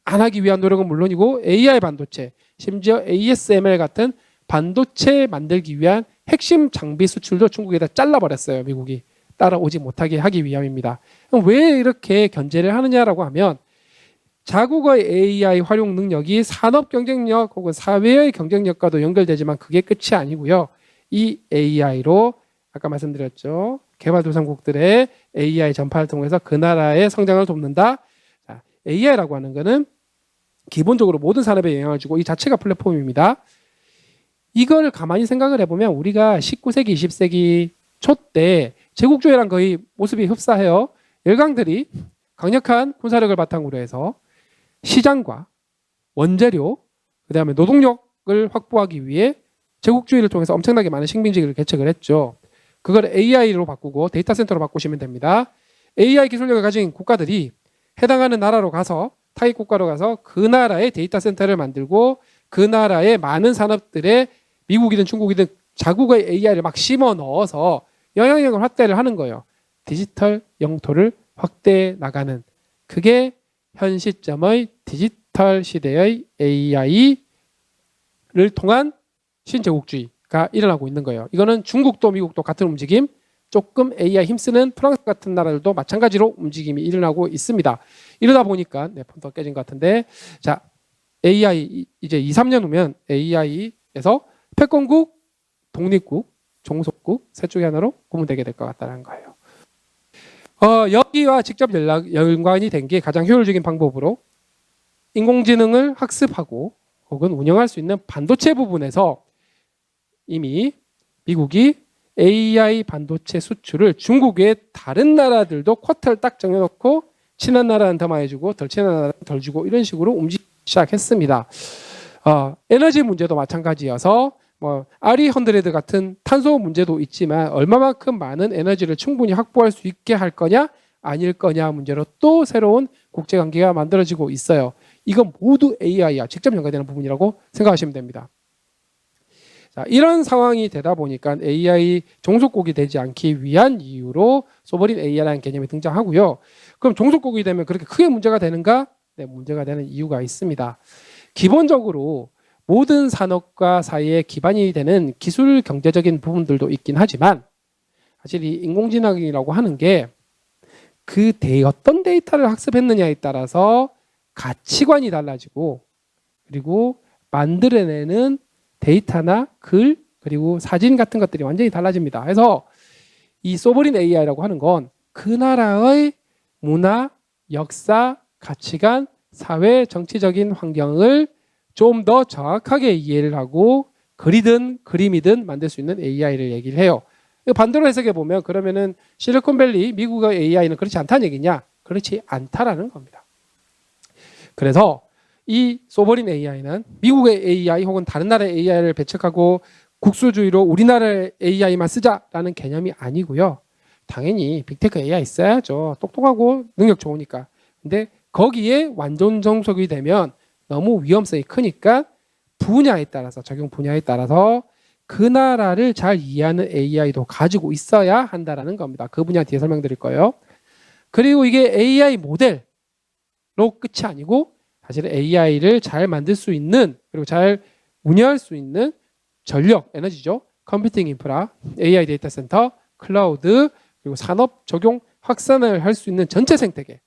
안 하기 위한 노력은 물론이고 AI 반도체, 심지어 ASML 같은 반도체 만들기 위한 핵심 장비 수출도 중국에다 잘라버렸어요. 미국이 따라오지 못하게 하기 위함입니다. 그럼 왜 이렇게 견제를 하느냐라고 하면 자국의 AI 활용 능력이 산업 경쟁력 혹은 사회의 경쟁력과도 연결되지만 그게 끝이 아니고요. 이 AI로 아까 말씀드렸죠. 개발도상국들의 AI 전파를 통해서 그 나라의 성장을 돕는다. AI라고 하는 것은 기본적으로 모든 산업에 영향을 주고 이 자체가 플랫폼입니다. 이걸 가만히 생각을 해보면 우리가 19세기, 20세기 초 때 제국주의랑 거의 모습이 흡사해요. 열강들이 강력한 군사력을 바탕으로 해서 시장과 원재료, 그다음에 노동력을 확보하기 위해 제국주의를 통해서 엄청나게 많은 식민지를 개척을 했죠. 그걸 AI로 바꾸고 데이터 센터로 바꾸시면 됩니다. AI 기술력을 가진 국가들이 해당하는 나라로 가서 타깃 국가로 가서 그 나라의 데이터 센터를 만들고 그 나라의 많은 산업들에 미국이든 중국이든 자국의 AI를 막 심어 넣어서 영향력을 확대를 하는 거예요. 디지털 영토를 확대해 나가는 그게 현 시점의 디지털 시대의 AI를 통한 신제국주의가 일어나고 있는 거예요. 이거는 중국도 미국도 같은 움직임, 조금 AI 힘쓰는 프랑스 같은 나라들도 마찬가지로 움직임이 일어나고 있습니다. 이러다 보니까 폰트가 깨진 것 같은데 자 AI 이제 2, 3년 후면 AI에서 패권국, 독립국, 종속국 세 쪽의 하나로 구분되게 될 것 같다는 거예요. 여기와 직접 연관이 된 게 가장 효율적인 방법으로 인공지능을 학습하고 혹은 운영할 수 있는 반도체 부분에서 이미 미국이 AI 반도체 수출을 중국의 다른 나라들도 쿼터를 딱 정해놓고 친한 나라는 더 많이 주고 덜 친한 나라는 덜 주고 이런 식으로 움직이기 시작했습니다. 에너지 문제도 마찬가지여서 RE100 같은 탄소 문제도 있지만 얼마만큼 많은 에너지를 충분히 확보할 수 있게 할 거냐 아닐 거냐 문제로 또 새로운 국제관계가 만들어지고 있어요. 이건 모두 AI와 직접 연관되는 부분이라고 생각하시면 됩니다. 자, 이런 상황이 되다 보니까 AI 종속국이 되지 않기 위한 이유로 소버린 AI라는 개념이 등장하고요. 그럼 종속국이 되면 그렇게 크게 문제가 되는가? 네, 문제가 되는 이유가 있습니다. 기본적으로 모든 산업과 사이에 기반이 되는 기술 경제적인 부분들도 있긴 하지만 사실 이 인공지능이라고 하는 게 그 어떤 데이터를 학습했느냐에 따라서 가치관이 달라지고 그리고 만들어내는 데이터나 글 그리고 사진 같은 것들이 완전히 달라집니다. 그래서 이 소버린 AI라고 하는 건 그 나라의 문화, 역사, 가치관, 사회, 정치적인 환경을 좀 더 정확하게 이해를 하고 글이든 그림이든 만들 수 있는 AI를 얘기를 해요. 반대로 해석해 보면 그러면은 실리콘밸리 미국의 AI는 그렇지 않다는 얘기냐? 그렇지 않다라는 겁니다. 그래서 이 소버린 AI는 미국의 AI 혹은 다른 나라의 AI를 배척하고 국수주의로 우리나라의 AI만 쓰자라는 개념이 아니고요. 당연히 빅테크 AI 써야죠. 똑똑하고 능력 좋으니까. 근데 거기에 완전 종속이 되면 너무 위험성이 크니까 분야에 따라서 적용 분야에 따라서 그 나라를 잘 이해하는 AI도 가지고 있어야 한다라는 겁니다. 그 분야 뒤에 설명드릴 거예요. 그리고 이게 AI 모델 끝이 아니고 사실 AI를 잘 만들 수 있는 그리고 잘 운영할 수 있는 전력, 에너지죠. 컴퓨팅 인프라, AI 데이터 센터, 클라우드, 그리고 산업 적용 확산을 할 수 있는 전체 생태계.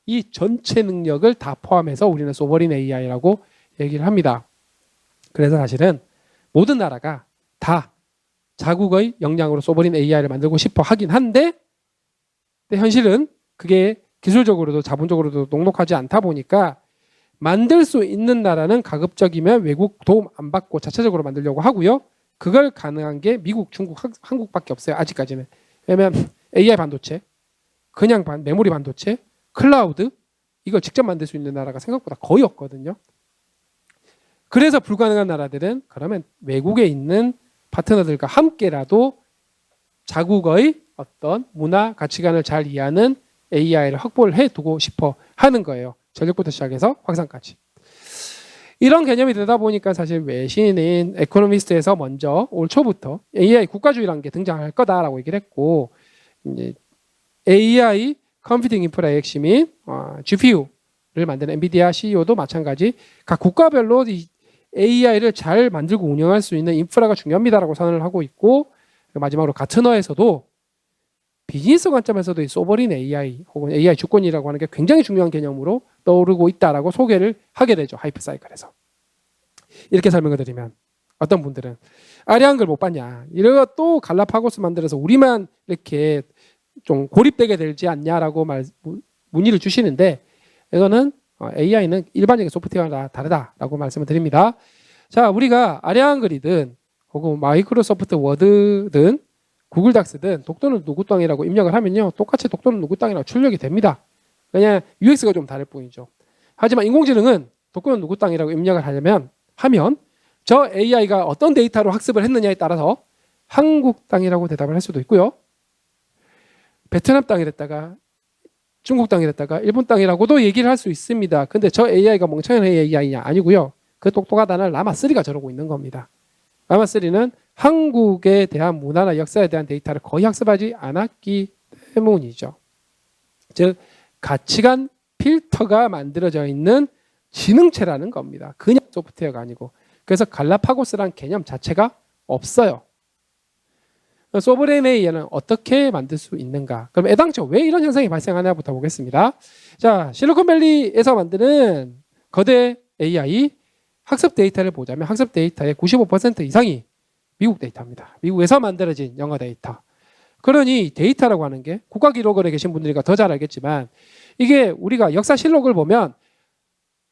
이 전체 능력을 다 포함해서 우리는 소버린 AI라고 얘기를 합니다. 그래서 사실은 모든 나라가 다 자국의 역량으로 소버린 AI를 만들고 싶어 하긴 한데 현실은 그게 기술적으로도 자본적으로도 녹록하지 않다 보니까 만들 수 있는 나라는 가급적이면 외국 도움 안 받고 자체적으로 만들려고 하고요. 그걸 가능한 게 미국, 중국, 한국밖에 없어요. 아직까지는. 왜냐하면 AI 반도체, 그냥 메모리 반도체, 클라우드 이걸 직접 만들 수 있는 나라가 생각보다 거의 없거든요. 그래서 불가능한 나라들은 그러면 외국에 있는 파트너들과 함께라도 자국의 어떤 문화, 가치관을 잘 이해하는 AI를 확보를 해두고 싶어 하는 거예요. 전력부터 시작해서 확산까지. 이런 개념이 되다 보니까 사실 외신인 에코노미스트에서 먼저 올 초부터 AI 국가주의라는 게 등장할 거다라고 얘기를 했고 이제 AI 컴퓨팅 인프라의 핵심인 GPU를 만드는 엔비디아 CEO도 마찬가지 각 국가별로 이 AI를 잘 만들고 운영할 수 있는 인프라가 중요합니다라고 선언을 하고 있고 마지막으로 가트너에서도 비즈니스 관점에서도 이 소버린 AI 혹은 AI 주권이라고 하는 게 굉장히 중요한 개념으로 떠오르고 있다라고 소개를 하게 되죠. 하이프 사이클에서. 이렇게 설명을 드리면 어떤 분들은 아리안 걸 못 봤냐. 이거 또 갈라파고스 만들어서 우리만 이렇게 좀 고립되게 되지 않냐라고 문의를 주시는데 이거는 AI는 일반적인 소프트웨어와 다르다라고 말씀을 드립니다. 자, 우리가 아리안 글이든 혹은 마이크로소프트 워드든 구글 닥스든 독도는 누구 땅이라고 입력을 하면요. 똑같이 독도는 누구 땅이라고 출력이 됩니다. 그냥 UX가 좀 다를 뿐이죠. 하지만 인공지능은 독도는 누구 땅이라고 입력을 하면 저 AI가 어떤 데이터로 학습을 했느냐에 따라서 한국 땅이라고 대답을 할 수도 있고요. 베트남 땅이랬다가 중국 땅이랬다가 일본 땅이라고도 얘기를 할 수 있습니다. 근데 저 AI가 멍청한 AI냐? 아니고요. 그 똑똑하다는 라마3가 저러고 있는 겁니다. 라마3는 한국에 대한 문화나 역사에 대한 데이터를 거의 학습하지 않았기 때문이죠. 즉 가치관 필터가 만들어져 있는 지능체라는 겁니다. 그냥 소프트웨어가 아니고. 그래서 갈라파고스란 개념 자체가 없어요. 소버린 AI는 어떻게 만들 수 있는가? 그럼 애당초 왜 이런 현상이 발생하냐부터 보겠습니다. 자, 실리콘밸리에서 만드는 거대 AI 학습 데이터를 보자면 학습 데이터의 95% 이상이 미국 데이터입니다. 미국에서 만들어진 영어 데이터. 그러니 데이터라고 하는 게 국가기록원에 계신 분들이가 더 잘 알겠지만 이게 우리가 역사실록을 보면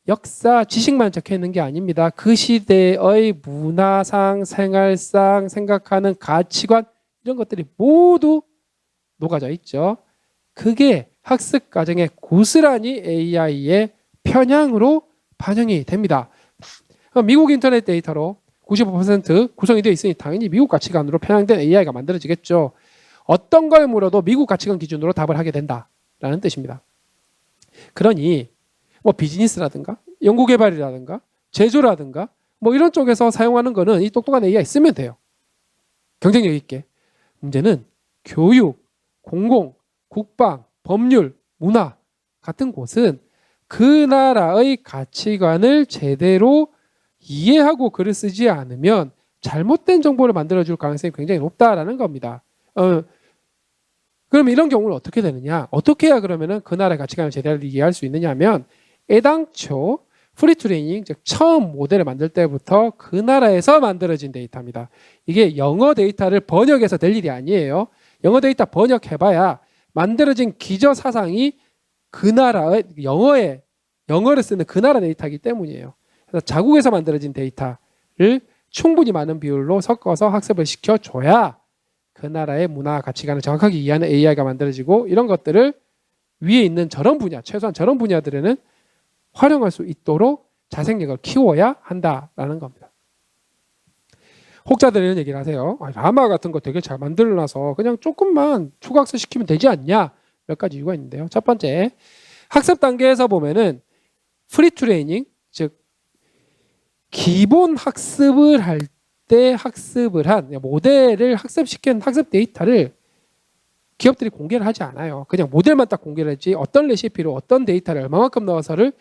역사 지식만 적혀 있는 게 아닙니다. 그 시대의 문화상, 생활상, 생각하는 가치관 이런 것들이 모두 녹아져 있죠. 그게 학습 과정에 고스란히 AI의 편향으로 반영이 됩니다. 미국 인터넷 데이터로 95% 구성이 되어 있으니 당연히 미국 가치관으로 편향된 AI가 만들어지겠죠. 어떤 걸 물어도 미국 가치관 기준으로 답을 하게 된다라는 뜻입니다. 그러니 뭐 비즈니스라든가 연구개발이라든가 제조라든가 뭐 이런 쪽에서 사용하는 거는 이 똑똑한 AI 쓰면 돼요. 경쟁력 있게. 문제는 교육, 공공, 국방, 법률, 문화 같은 곳은 그 나라의 가치관을 제대로 이해하고 글을 쓰지 않으면 잘못된 정보를 만들어줄 가능성이 굉장히 높다라는 겁니다. 그럼 이런 경우는 어떻게 되느냐? 어떻게 해야 그러면은 그 나라의 가치관을 제대로 이해할 수 있느냐 하면 애당초 프리트레이닝, 즉 처음 모델을 만들 때부터 그 나라에서 만들어진 데이터입니다. 이게 영어 데이터를 번역해서 될 일이 아니에요. 영어 데이터 번역해봐야 만들어진 기저 사상이 그 나라의 영어를 쓰는 그 나라 데이터이기 때문이에요. 그래서 자국에서 만들어진 데이터를 충분히 많은 비율로 섞어서 학습을 시켜줘야 그 나라의 문화 가치관을 정확하게 이해하는 AI가 만들어지고 이런 것들을 위에 있는 저런 분야, 최소한 저런 분야들에는 활용할 수 있도록 자생력을 키워야 한다라는 겁니다. 혹자들은 이런 얘기를 하세요. 라마 같은 거 되게 잘 만들어놔서 그냥 조금만 추가 학습 시키면 되지 않냐? 몇 가지 이유가 있는데요. 첫 번째, 학습 단계에서 보면은 프리 트레이닝, 즉 기본 학습을 할 때 학습을 한 모델을 학습시킨 학습 데이터를 기업들이 공개를 하지 않아요. 그냥 모델만 딱 공개를 했지 어떤 레시피로 어떤 데이터를 얼마만큼 넣어서를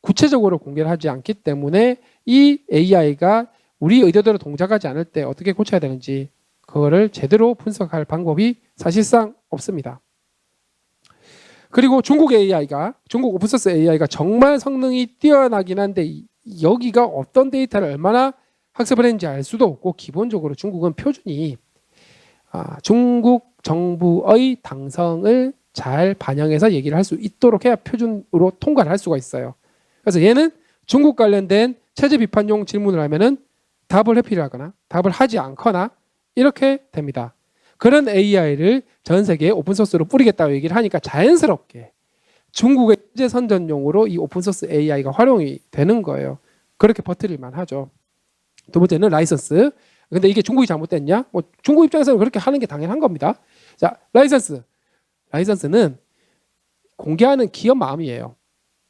구체적으로 공개를 하지 않기 때문에 이 AI가 우리 의도대로 동작하지 않을 때 어떻게 고쳐야 되는지 그거를 제대로 분석할 방법이 사실상 없습니다. 그리고 중국 오픈소스 AI가 정말 성능이 뛰어나긴 한데 여기가 어떤 데이터를 얼마나 학습을 했는지 알 수도 없고 기본적으로 중국은 표준이 중국 정부의 당성을 잘 반영해서 얘기를 할 수 있도록 해야 표준으로 통과를 할 수가 있어요. 그래서 얘는 중국 관련된 체제 비판용 질문을 하면은 답을 회피를 하거나 답을 하지 않거나 이렇게 됩니다. 그런 AI를 전 세계에 오픈소스로 뿌리겠다고 얘기를 하니까 자연스럽게 중국의 체제 선전용으로 이 오픈소스 AI가 활용이 되는 거예요. 그렇게 버틸만 하죠. 두 번째는 라이선스. 근데 이게 중국이 잘못됐냐? 뭐 중국 입장에서는 그렇게 하는 게 당연한 겁니다. 자, 라이선스는 공개하는 기업 마음이에요.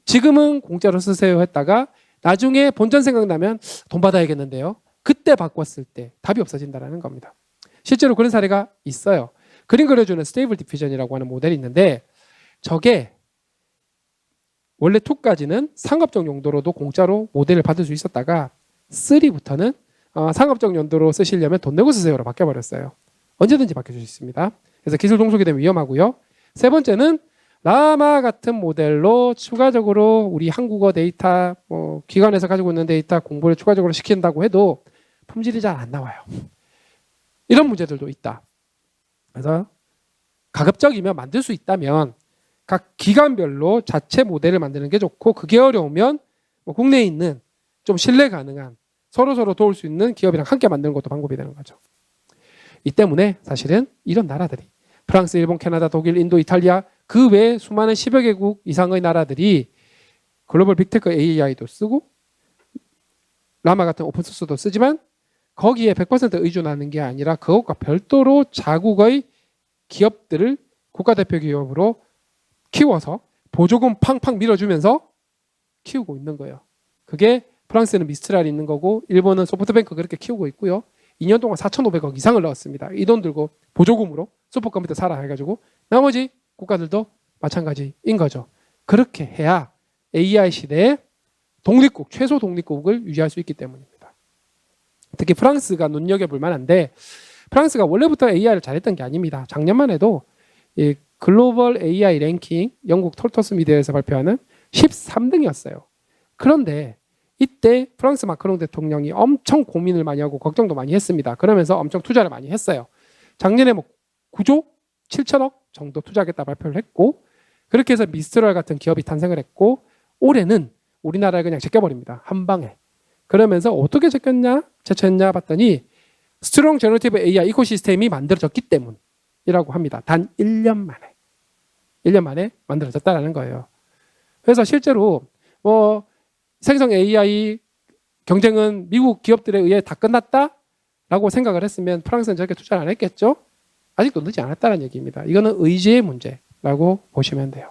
지금은 공짜로 쓰세요 했다가 나중에 본전 생각나면 돈 받아야겠는데요. 그때 바꿨을 때 답이 없어진다는 겁니다. 실제로 그런 사례가 있어요. 그림 그려주는 스테이블 디퓨전이라고 하는 모델이 있는데 저게 원래 2까지는 상업적 용도로도 공짜로 모델을 받을 수 있었다가 3부터는 상업적 용도로 쓰시려면 돈 내고 쓰세요로 바뀌어버렸어요. 언제든지 바뀔 수 있습니다. 그래서 기술 종속이 되면 위험하고요. 세 번째는 라마 같은 모델로 추가적으로 우리 한국어 데이터, 기관에서 가지고 있는 데이터 공부를 추가적으로 시킨다고 해도 품질이 잘 안 나와요. 이런 문제들도 있다. 그래서 가급적이면 만들 수 있다면 각 기관별로 자체 모델을 만드는 게 좋고 그게 어려우면 국내에 있는 좀 신뢰 가능한 서로 도울 수 있는 기업이랑 함께 만드는 것도 방법이 되는 거죠. 이 때문에 사실은 이런 나라들이 프랑스, 일본, 캐나다, 독일, 인도, 이탈리아 그 외에 수많은 10여 개국 이상의 나라들이 글로벌 빅테크 AI도 쓰고 라마 같은 오픈소스도 쓰지만 거기에 100% 의존하는 게 아니라 그것과 별도로 자국의 기업들을 국가대표 기업으로 키워서 보조금 팡팡 밀어주면서 키우고 있는 거예요. 그게 프랑스는 미스트랄이 있는 거고 일본은 소프트뱅크 그렇게 키우고 있고요. 2년 동안 4,500억 이상을 넣었습니다. 이 돈 들고 보조금으로 슈퍼컴퓨터 사라 해가지고 나머지 국가들도 마찬가지인 거죠. 그렇게 해야 AI 시대에 최소 독립국을 유지할 수 있기 때문입니다. 특히 프랑스가 눈여겨볼 만한데 프랑스가 원래부터 AI를 잘했던 게 아닙니다. 작년만 해도 이 글로벌 AI 랭킹 영국 톨토스 미디어에서 발표하는 13등이었어요. 그런데 이때 프랑스 마크롱 대통령이 엄청 고민을 많이 하고 걱정도 많이 했습니다. 그러면서 엄청 투자를 많이 했어요. 작년에 9조 7천억 정도 투자하겠다 발표를 했고 그렇게 해서 미스트랄 같은 기업이 탄생을 했고 올해는 우리나라를 그냥 제껴버립니다. 한 방에. 그러면서 어떻게 제쳤냐 봤더니 스트롱 제너러티브 AI 이코시스템이 만들어졌기 때문이라고 합니다. 단 1년 만에 만들어졌다는 거예요. 그래서 실제로 생성 AI 경쟁은 미국 기업들에 의해 다 끝났다라고 생각을 했으면 프랑스는 저렇게 투자를 안 했겠죠? 아직도 늦지 않았다는 얘기입니다. 이거는 의지의 문제라고 보시면 돼요.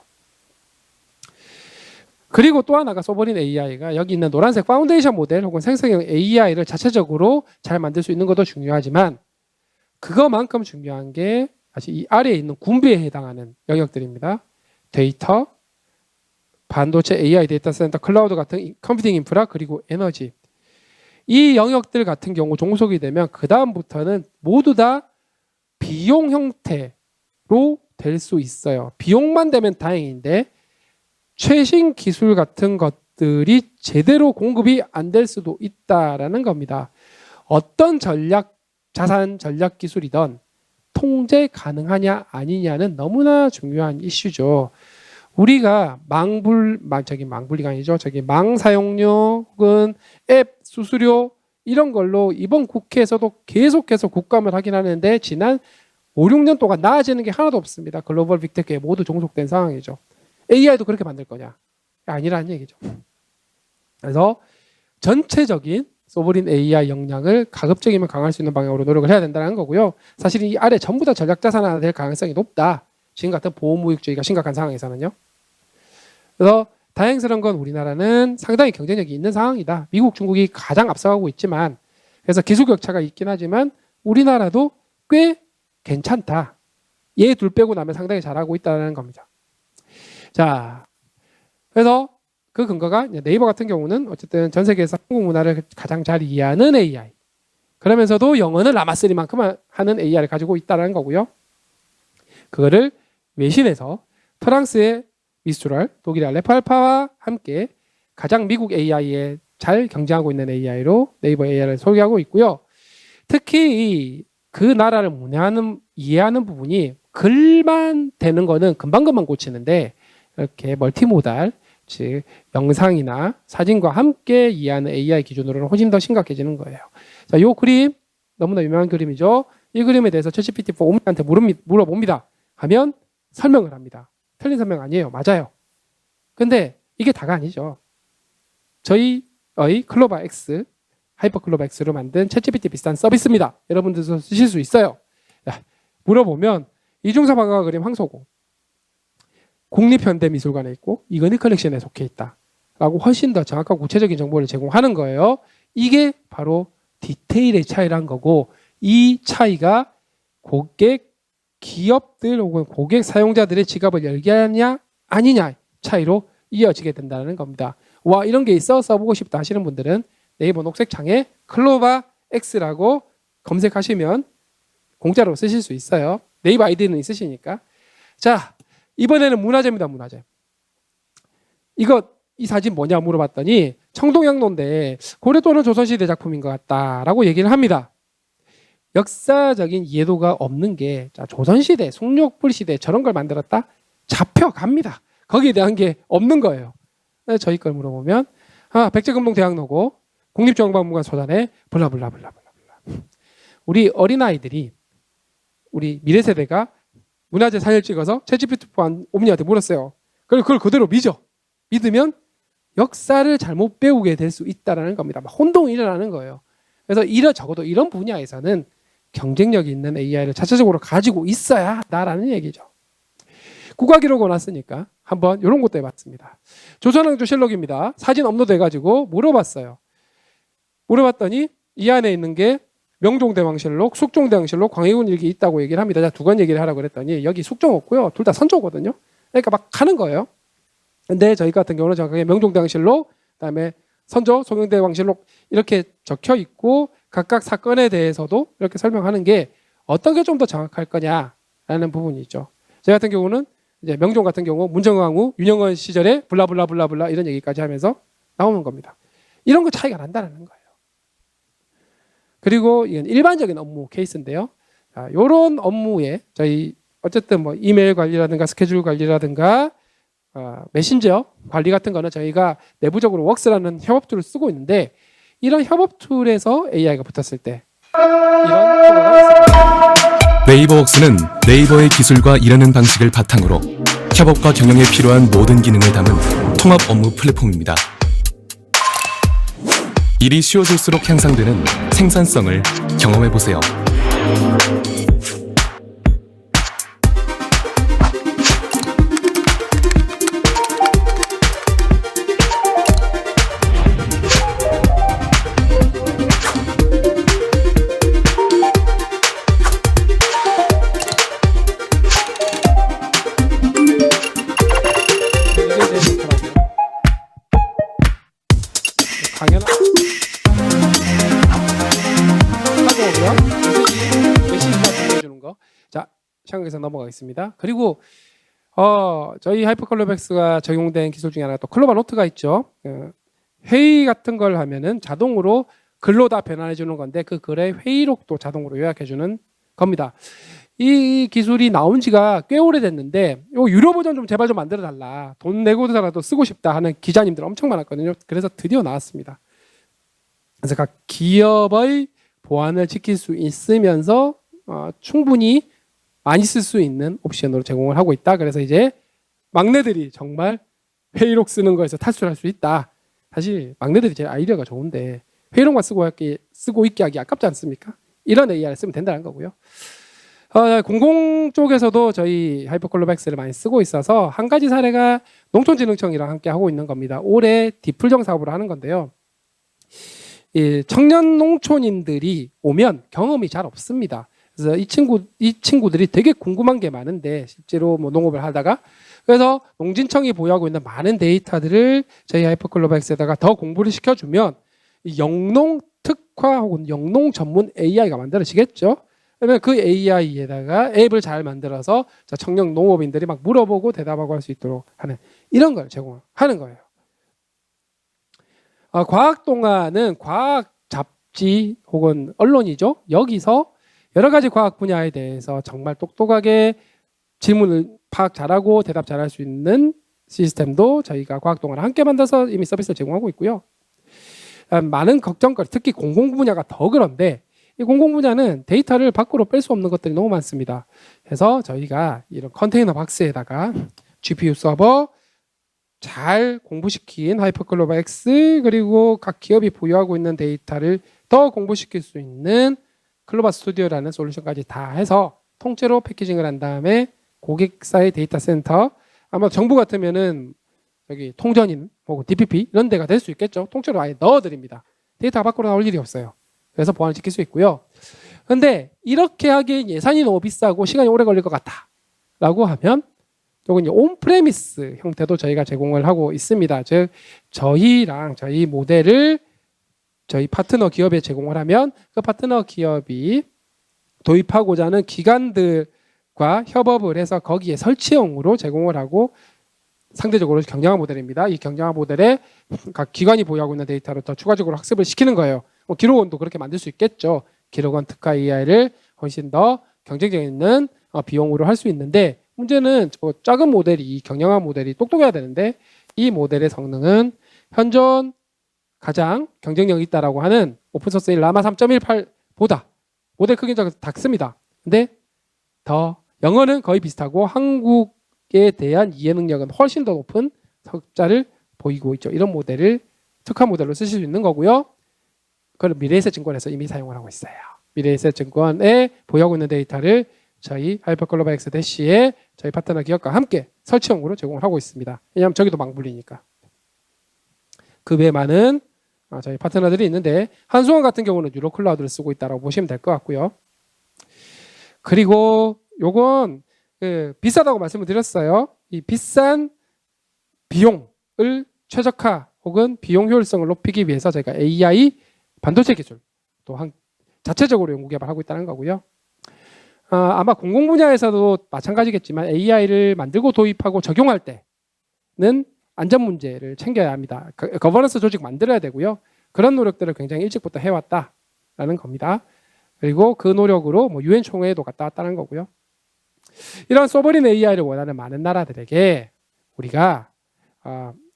그리고 또 하나가 소버린 AI가 여기 있는 노란색 파운데이션 모델 혹은 생성형 AI를 자체적으로 잘 만들 수 있는 것도 중요하지만 그거만큼 중요한 게 사실 이 아래에 있는 군부에 해당하는 영역들입니다. 데이터, 반도체, AI 데이터 센터, 클라우드 같은 컴퓨팅 인프라 그리고 에너지. 이 영역들 같은 경우 종속이 되면 그 다음부터는 모두 다 비용 형태로 될 수 있어요. 비용만 되면 다행인데 최신 기술 같은 것들이 제대로 공급이 안 될 수도 있다라는 겁니다. 어떤 자산 전략 기술이든 통제 가능하냐 아니냐는 너무나 중요한 이슈죠. 우리가 망 사용료 혹은 앱 수수료 이런 걸로 이번 국회에서도 계속해서 국감을 하긴 하는데 지난 5, 6년 동안 나아지는 게 하나도 없습니다. 글로벌 빅테크에 모두 종속된 상황이죠. AI도 그렇게 만들 거냐? 아니라는 얘기죠. 그래서 전체적인 소버린 AI 역량을 가급적이면 강화할 수 있는 방향으로 노력을 해야 된다는 거고요. 사실 이 아래 전부 다 전략자산화 될 가능성이 높다. 지금 같은 보호무역주의가 심각한 상황에서는요. 그래서 다행스러운 건 우리나라는 상당히 경쟁력이 있는 상황이다. 미국, 중국이 가장 앞서가고 있지만 그래서 기술 격차가 있긴 하지만 우리나라도 꽤 괜찮다. 얘 둘 빼고 나면 상당히 잘하고 있다는 겁니다. 자, 그래서 그 근거가 네이버 같은 경우는 어쨌든 전 세계에서 한국 문화를 가장 잘 이해하는 AI, 그러면서도 영어는 라마쓰리만큼 하는 AI를 가지고 있다는 거고요. 그거를 외신에서 프랑스의 미스트럴, 독일의 레팔파와 함께 가장 미국 AI에 잘 경쟁하고 있는 AI로 네이버 AI를 소개하고 있고요. 특히 그 나라를 이해하는 부분이 글만 되는 거는 금방금방 고치는데 이렇게 멀티모달, 즉 영상이나 사진과 함께 이해하는 AI 기준으로는 훨씬 더 심각해지는 거예요. 자, 이 그림 너무나 유명한 그림이죠. 이 그림에 대해서 챗GPT 4한테 물어봅니다. 하면 설명을 합니다. 틀린 설명 아니에요. 맞아요. 근데 이게 다가 아니죠. 저희의 클로바 X, 하이퍼 클로바 X로 만든 챗GPT 비슷한 서비스입니다. 여러분들도 쓰실 수 있어요. 야, 물어보면 이중섭 화가 그림 황소고, 국립현대미술관에 있고 이건희 컬렉션에 속해 있다 라고 훨씬 더 정확하고 구체적인 정보를 제공하는 거예요. 이게 바로 디테일의 차이란 거고, 이 차이가 고객 기업들 혹은 고객 사용자들의 지갑을 열게 하냐 아니냐 차이로 이어지게 된다는 겁니다. 와, 이런 게 있어 써보고 싶다 하시는 분들은 네이버 녹색창에 클로바 X라고 검색하시면 공짜로 쓰실 수 있어요. 네이버 아이디는 있으시니까. 자, 이번에는 문화재입니다. 문화재. 이 사진 뭐냐 물어봤더니 청동양로인데 고려 또는 조선시대 작품인 것 같다라고 얘기를 합니다. 역사적인 이해도가 없는 게, 자, 조선시대, 숭룡불시대 저런 걸 만들었다? 잡혀갑니다. 거기에 대한 게 없는 거예요. 저희 걸 물어보면 백제금동대학로고 국립중앙박물관 소단에 블라블라블라블라. 우리 어린아이들이, 우리 미래세대가 문화재 사진을 찍어서 챗GPT 오미니한테 물었어요. 그걸 그대로 믿으면 역사를 잘못 배우게 될 수 있다는 겁니다. 막 혼동이 일어나는 거예요. 그래서 적어도 이런 분야에서는 경쟁력이 있는 AI를 자체적으로 가지고 있어야 한다라는 얘기죠. 국가기록 원했으니까 한번 이런 것도 해봤습니다. 조선왕조실록입니다. 사진 업로드해가지고 물어봤어요. 물어봤더니 이 안에 있는 게 명종대왕실록, 숙종대왕실록, 광해군일기 있다고 얘기를 합니다. 자, 두 권 얘기를 하라고 그랬더니 여기 숙종 없고요. 둘 다 선조거든요. 그러니까 막 하는 거예요. 근데 저희 같은 경우는 정확하게 명종대왕실록, 그다음에 선조, 송영대왕실록 이렇게 적혀 있고 각각 사건에 대해서도 이렇게 설명하는 게 어떤 게 좀 더 정확할 거냐라는 부분이 있죠. 저희 같은 경우는 이제 명종 같은 경우 문정왕후, 윤영원 시절에 블라블라블라블라 이런 얘기까지 하면서 나오는 겁니다. 이런 거 차이가 난다는 거예요. 그리고 이건 일반적인 업무 케이스인데요. 이런 업무에 저희 어쨌든 뭐 이메일 관리라든가 스케줄 관리라든가 메신저 관리 같은 거는 저희가 내부적으로 웍스라는 협업 툴을 쓰고 있는데, 이런 협업 툴에서 AI가 붙었을 때 이런 효과가 있습니다. 네이버웍스는 네이버의 기술과 일하는 방식을 바탕으로 협업과 경영에 필요한 모든 기능을 담은 통합 업무 플랫폼입니다. 일이 쉬워질수록 향상되는 생산성을 경험해보세요. 당연한 가져오고요. 메시지가 보내주는 거. 자, 샹그에서 넘어가겠습니다. 그리고 저희 하이퍼클로백스가 적용된 기술 중에 하나 또 클로바 노트가 있죠. 회의 같은 걸 하면은 자동으로 글로 다 변환해 주는 건데, 그 글의 회의록도 자동으로 요약해 주는 겁니다. 이 기술이 나온 지가 꽤 오래됐는데 요 유료 버전 좀 제발 좀 만들어 달라, 돈 내고서라도 쓰고 싶다 하는 기자님들 엄청 많았거든요. 그래서 드디어 나왔습니다. 그래서 각 기업의 보안을 지킬 수 있으면서 충분히 많이 쓸 수 있는 옵션으로 제공을 하고 있다. 그래서 이제 막내들이 정말 회의록 쓰는 거에서 탈출할 수 있다. 사실 막내들이 제일 아이디어가 좋은데 회의록만 쓰고 있게 하기 아깝지 않습니까? 이런 AI를 쓰면 된다는 거고요. 공공 쪽에서도 저희 하이퍼클로백스를 많이 쓰고 있어서 한 가지 사례가 농촌진흥청이랑 함께 하고 있는 겁니다. 올해 디플정 사업을 하는 건데요. 이 청년 농촌인들이 오면 경험이 잘 없습니다. 그래서 이 친구들이 되게 궁금한 게 많은데 실제로 뭐 농업을 하다가 그래서 농진청이 보유하고 있는 많은 데이터들을 저희 하이퍼클로바엑스에다가 더 공부를 시켜주면 이 영농 특화 혹은 영농 전문 AI가 만들어지겠죠. 그러면 그 AI에다가 앱을 잘 만들어서 청년 농업인들이 막 물어보고 대답하고 할 수 있도록 하는 이런 걸 제공하는 거예요. 과학 동화는 과학 잡지 혹은 언론이죠. 여기서 여러 가지 과학 분야에 대해서 정말 똑똑하게 질문을 파악 잘하고 대답 잘할 수 있는 시스템도 저희가 과학 동화를 함께 만들어서 이미 서비스를 제공하고 있고요. 많은 걱정거리, 특히 공공 분야가 더 그런데 이 공공 분야는 데이터를 밖으로 뺄 수 없는 것들이 너무 많습니다. 그래서 저희가 이런 컨테이너 박스에다가 GPU 서버 잘 공부시킨 하이퍼클로바 X 그리고 각 기업이 보유하고 있는 데이터를 더 공부시킬 수 있는 클로바 스튜디오라는 솔루션까지 다 해서 통째로 패키징을 한 다음에 고객사의 데이터 센터 아마 정부 같으면은 여기 통전인 혹은 DPP 이런 데가 될 수 있겠죠. 통째로 아예 넣어드립니다. 데이터가 밖으로 나올 일이 없어요. 그래서 보안을 지킬 수 있고요. 그런데 이렇게 하기엔 예산이 너무 비싸고 시간이 오래 걸릴 것 같다 라고 하면 요건 온프레미스 형태도 저희가 제공을 하고 있습니다. 즉 저희랑 저희 모델을 저희 파트너 기업에 제공을 하면 그 파트너 기업이 도입하고자 하는 기관들과 협업을 해서 거기에 설치형으로 제공을 하고 상대적으로 경량화 모델입니다. 이 경량화 모델에 각 기관이 보유하고 있는 데이터를 더 추가적으로 학습을 시키는 거예요. 기록원도 그렇게 만들 수 있겠죠. 기록원 특화 AI를 훨씬 더 경쟁력 있는 비용으로 할 수 있는데 문제는 작은 모델이 이 경량화 모델이 똑똑해야 되는데 이 모델의 성능은 현존 가장 경쟁력이 있다라고 하는 오픈소스인 라마 3.18보다 모델 크기는 좀 작습니다. 근데 더 영어는 거의 비슷하고 한국에 대한 이해 능력은 훨씬 더 높은 석자를 보이고 있죠. 이런 모델을 특화 모델로 쓰실 수 있는 거고요. 그걸 미래에셋증권에서 이미 사용을 하고 있어요. 미래에셋증권에 보유하고 있는 데이터를 저희 하이퍼클로바 X 대시에 저희 파트너 기업과 함께 설치형으로 제공을 하고 있습니다. 왜냐하면 저기도 망불리니까. 그 외에 많은 저희 파트너들이 있는데 한수원 같은 경우는 유로클라우드를 쓰고 있다고 보시면 될 것 같고요. 그리고 요건 비싸다고 말씀을 드렸어요. 이 비싼 비용을 최적화 혹은 비용 효율성을 높이기 위해서 저희가 AI 반도체 기술 또 자체적으로 연구 개발하고 있다는 거고요. 아마 공공 분야에서도 마찬가지겠지만 AI를 만들고 도입하고 적용할 때는 안전 문제를 챙겨야 합니다. 거버넌스 조직 만들어야 되고요. 그런 노력들을 굉장히 일찍부터 해왔다라는 겁니다. 그리고 그 노력으로 UN 총회에도 갔다 왔다는 거고요. 이런 소버린 AI를 원하는 많은 나라들에게 우리가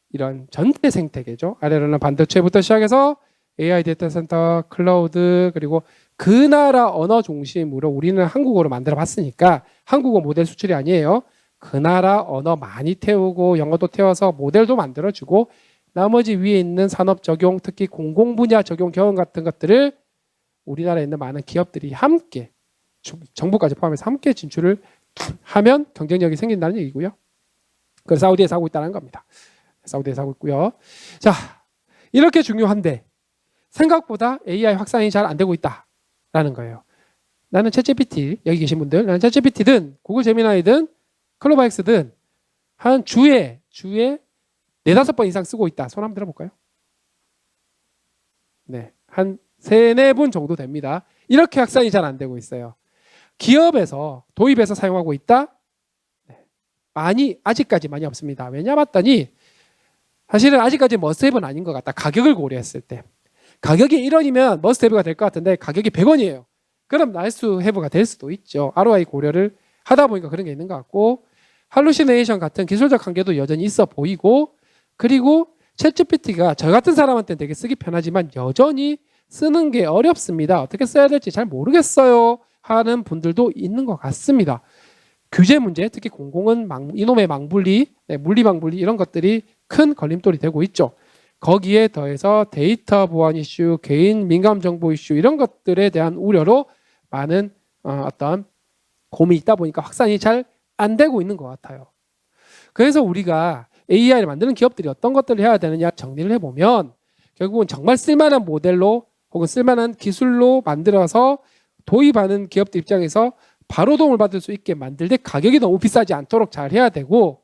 이런 전체 생태계죠. 아래로는 반도체부터 시작해서 AI 데이터 센터, 클라우드 그리고 그 나라 언어 중심으로 우리는 한국어로 만들어 봤으니까 한국어 모델 수출이 아니에요. 그 나라 언어 많이 태우고 영어도 태워서 모델도 만들어주고 나머지 위에 있는 산업 적용 특히 공공 분야 적용 경험 같은 것들을 우리나라에 있는 많은 기업들이 함께 정부까지 포함해서 함께 진출을 하면 경쟁력이 생긴다는 얘기고요. 그걸 사우디에서 하고 있다는 겁니다. 사우디에서 하고 있고요. 자, 이렇게 중요한데 생각보다 AI 확산이 잘 안 되고 있다라는 거예요. 나는 챗GPT, 여기 계신 분들, 나는 챗GPT든 구글 제미나이든 클로바엑스든 한 주에 4-5번 이상 쓰고 있다. 손 한번 들어볼까요? 네, 한 3-4분 정도 됩니다. 이렇게 확산이 잘 안 되고 있어요. 기업에서 도입해서 사용하고 있다? 네, 아직까지 많이 없습니다. 왜냐 봤더니 사실은 아직까지 머스트헤브는 아닌 것 같다. 가격을 고려했을 때. 가격이 1원이면 머스트헤브가 될 것 같은데 가격이 100원이에요. 그럼 나이스헤브가 될 수도 있죠. ROI 고려를 하다 보니까 그런 게 있는 것 같고 할루시네이션 같은 기술적 한계도 여전히 있어 보이고 그리고 챗GPT가 저 같은 사람한테는 되게 쓰기 편하지만 여전히 쓰는 게 어렵습니다. 어떻게 써야 될지 잘 모르겠어요 하는 분들도 있는 것 같습니다. 규제 문제, 특히 공공은 이놈의 망분리, 물리 망분리 이런 것들이 큰 걸림돌이 되고 있죠. 거기에 더해서 데이터 보안 이슈, 개인 민감 정보 이슈 이런 것들에 대한 우려로 많은 어떤 고민이 있다 보니까 확산이 잘 안 되고 있는 것 같아요. 그래서 우리가 AI를 만드는 기업들이 어떤 것들을 해야 되느냐 정리를 해보면 결국은 정말 쓸만한 모델로 혹은 쓸만한 기술로 만들어서 도입하는 기업들 입장에서 바로 도움을 받을 수 있게 만들 때 가격이 너무 비싸지 않도록 잘 해야 되고,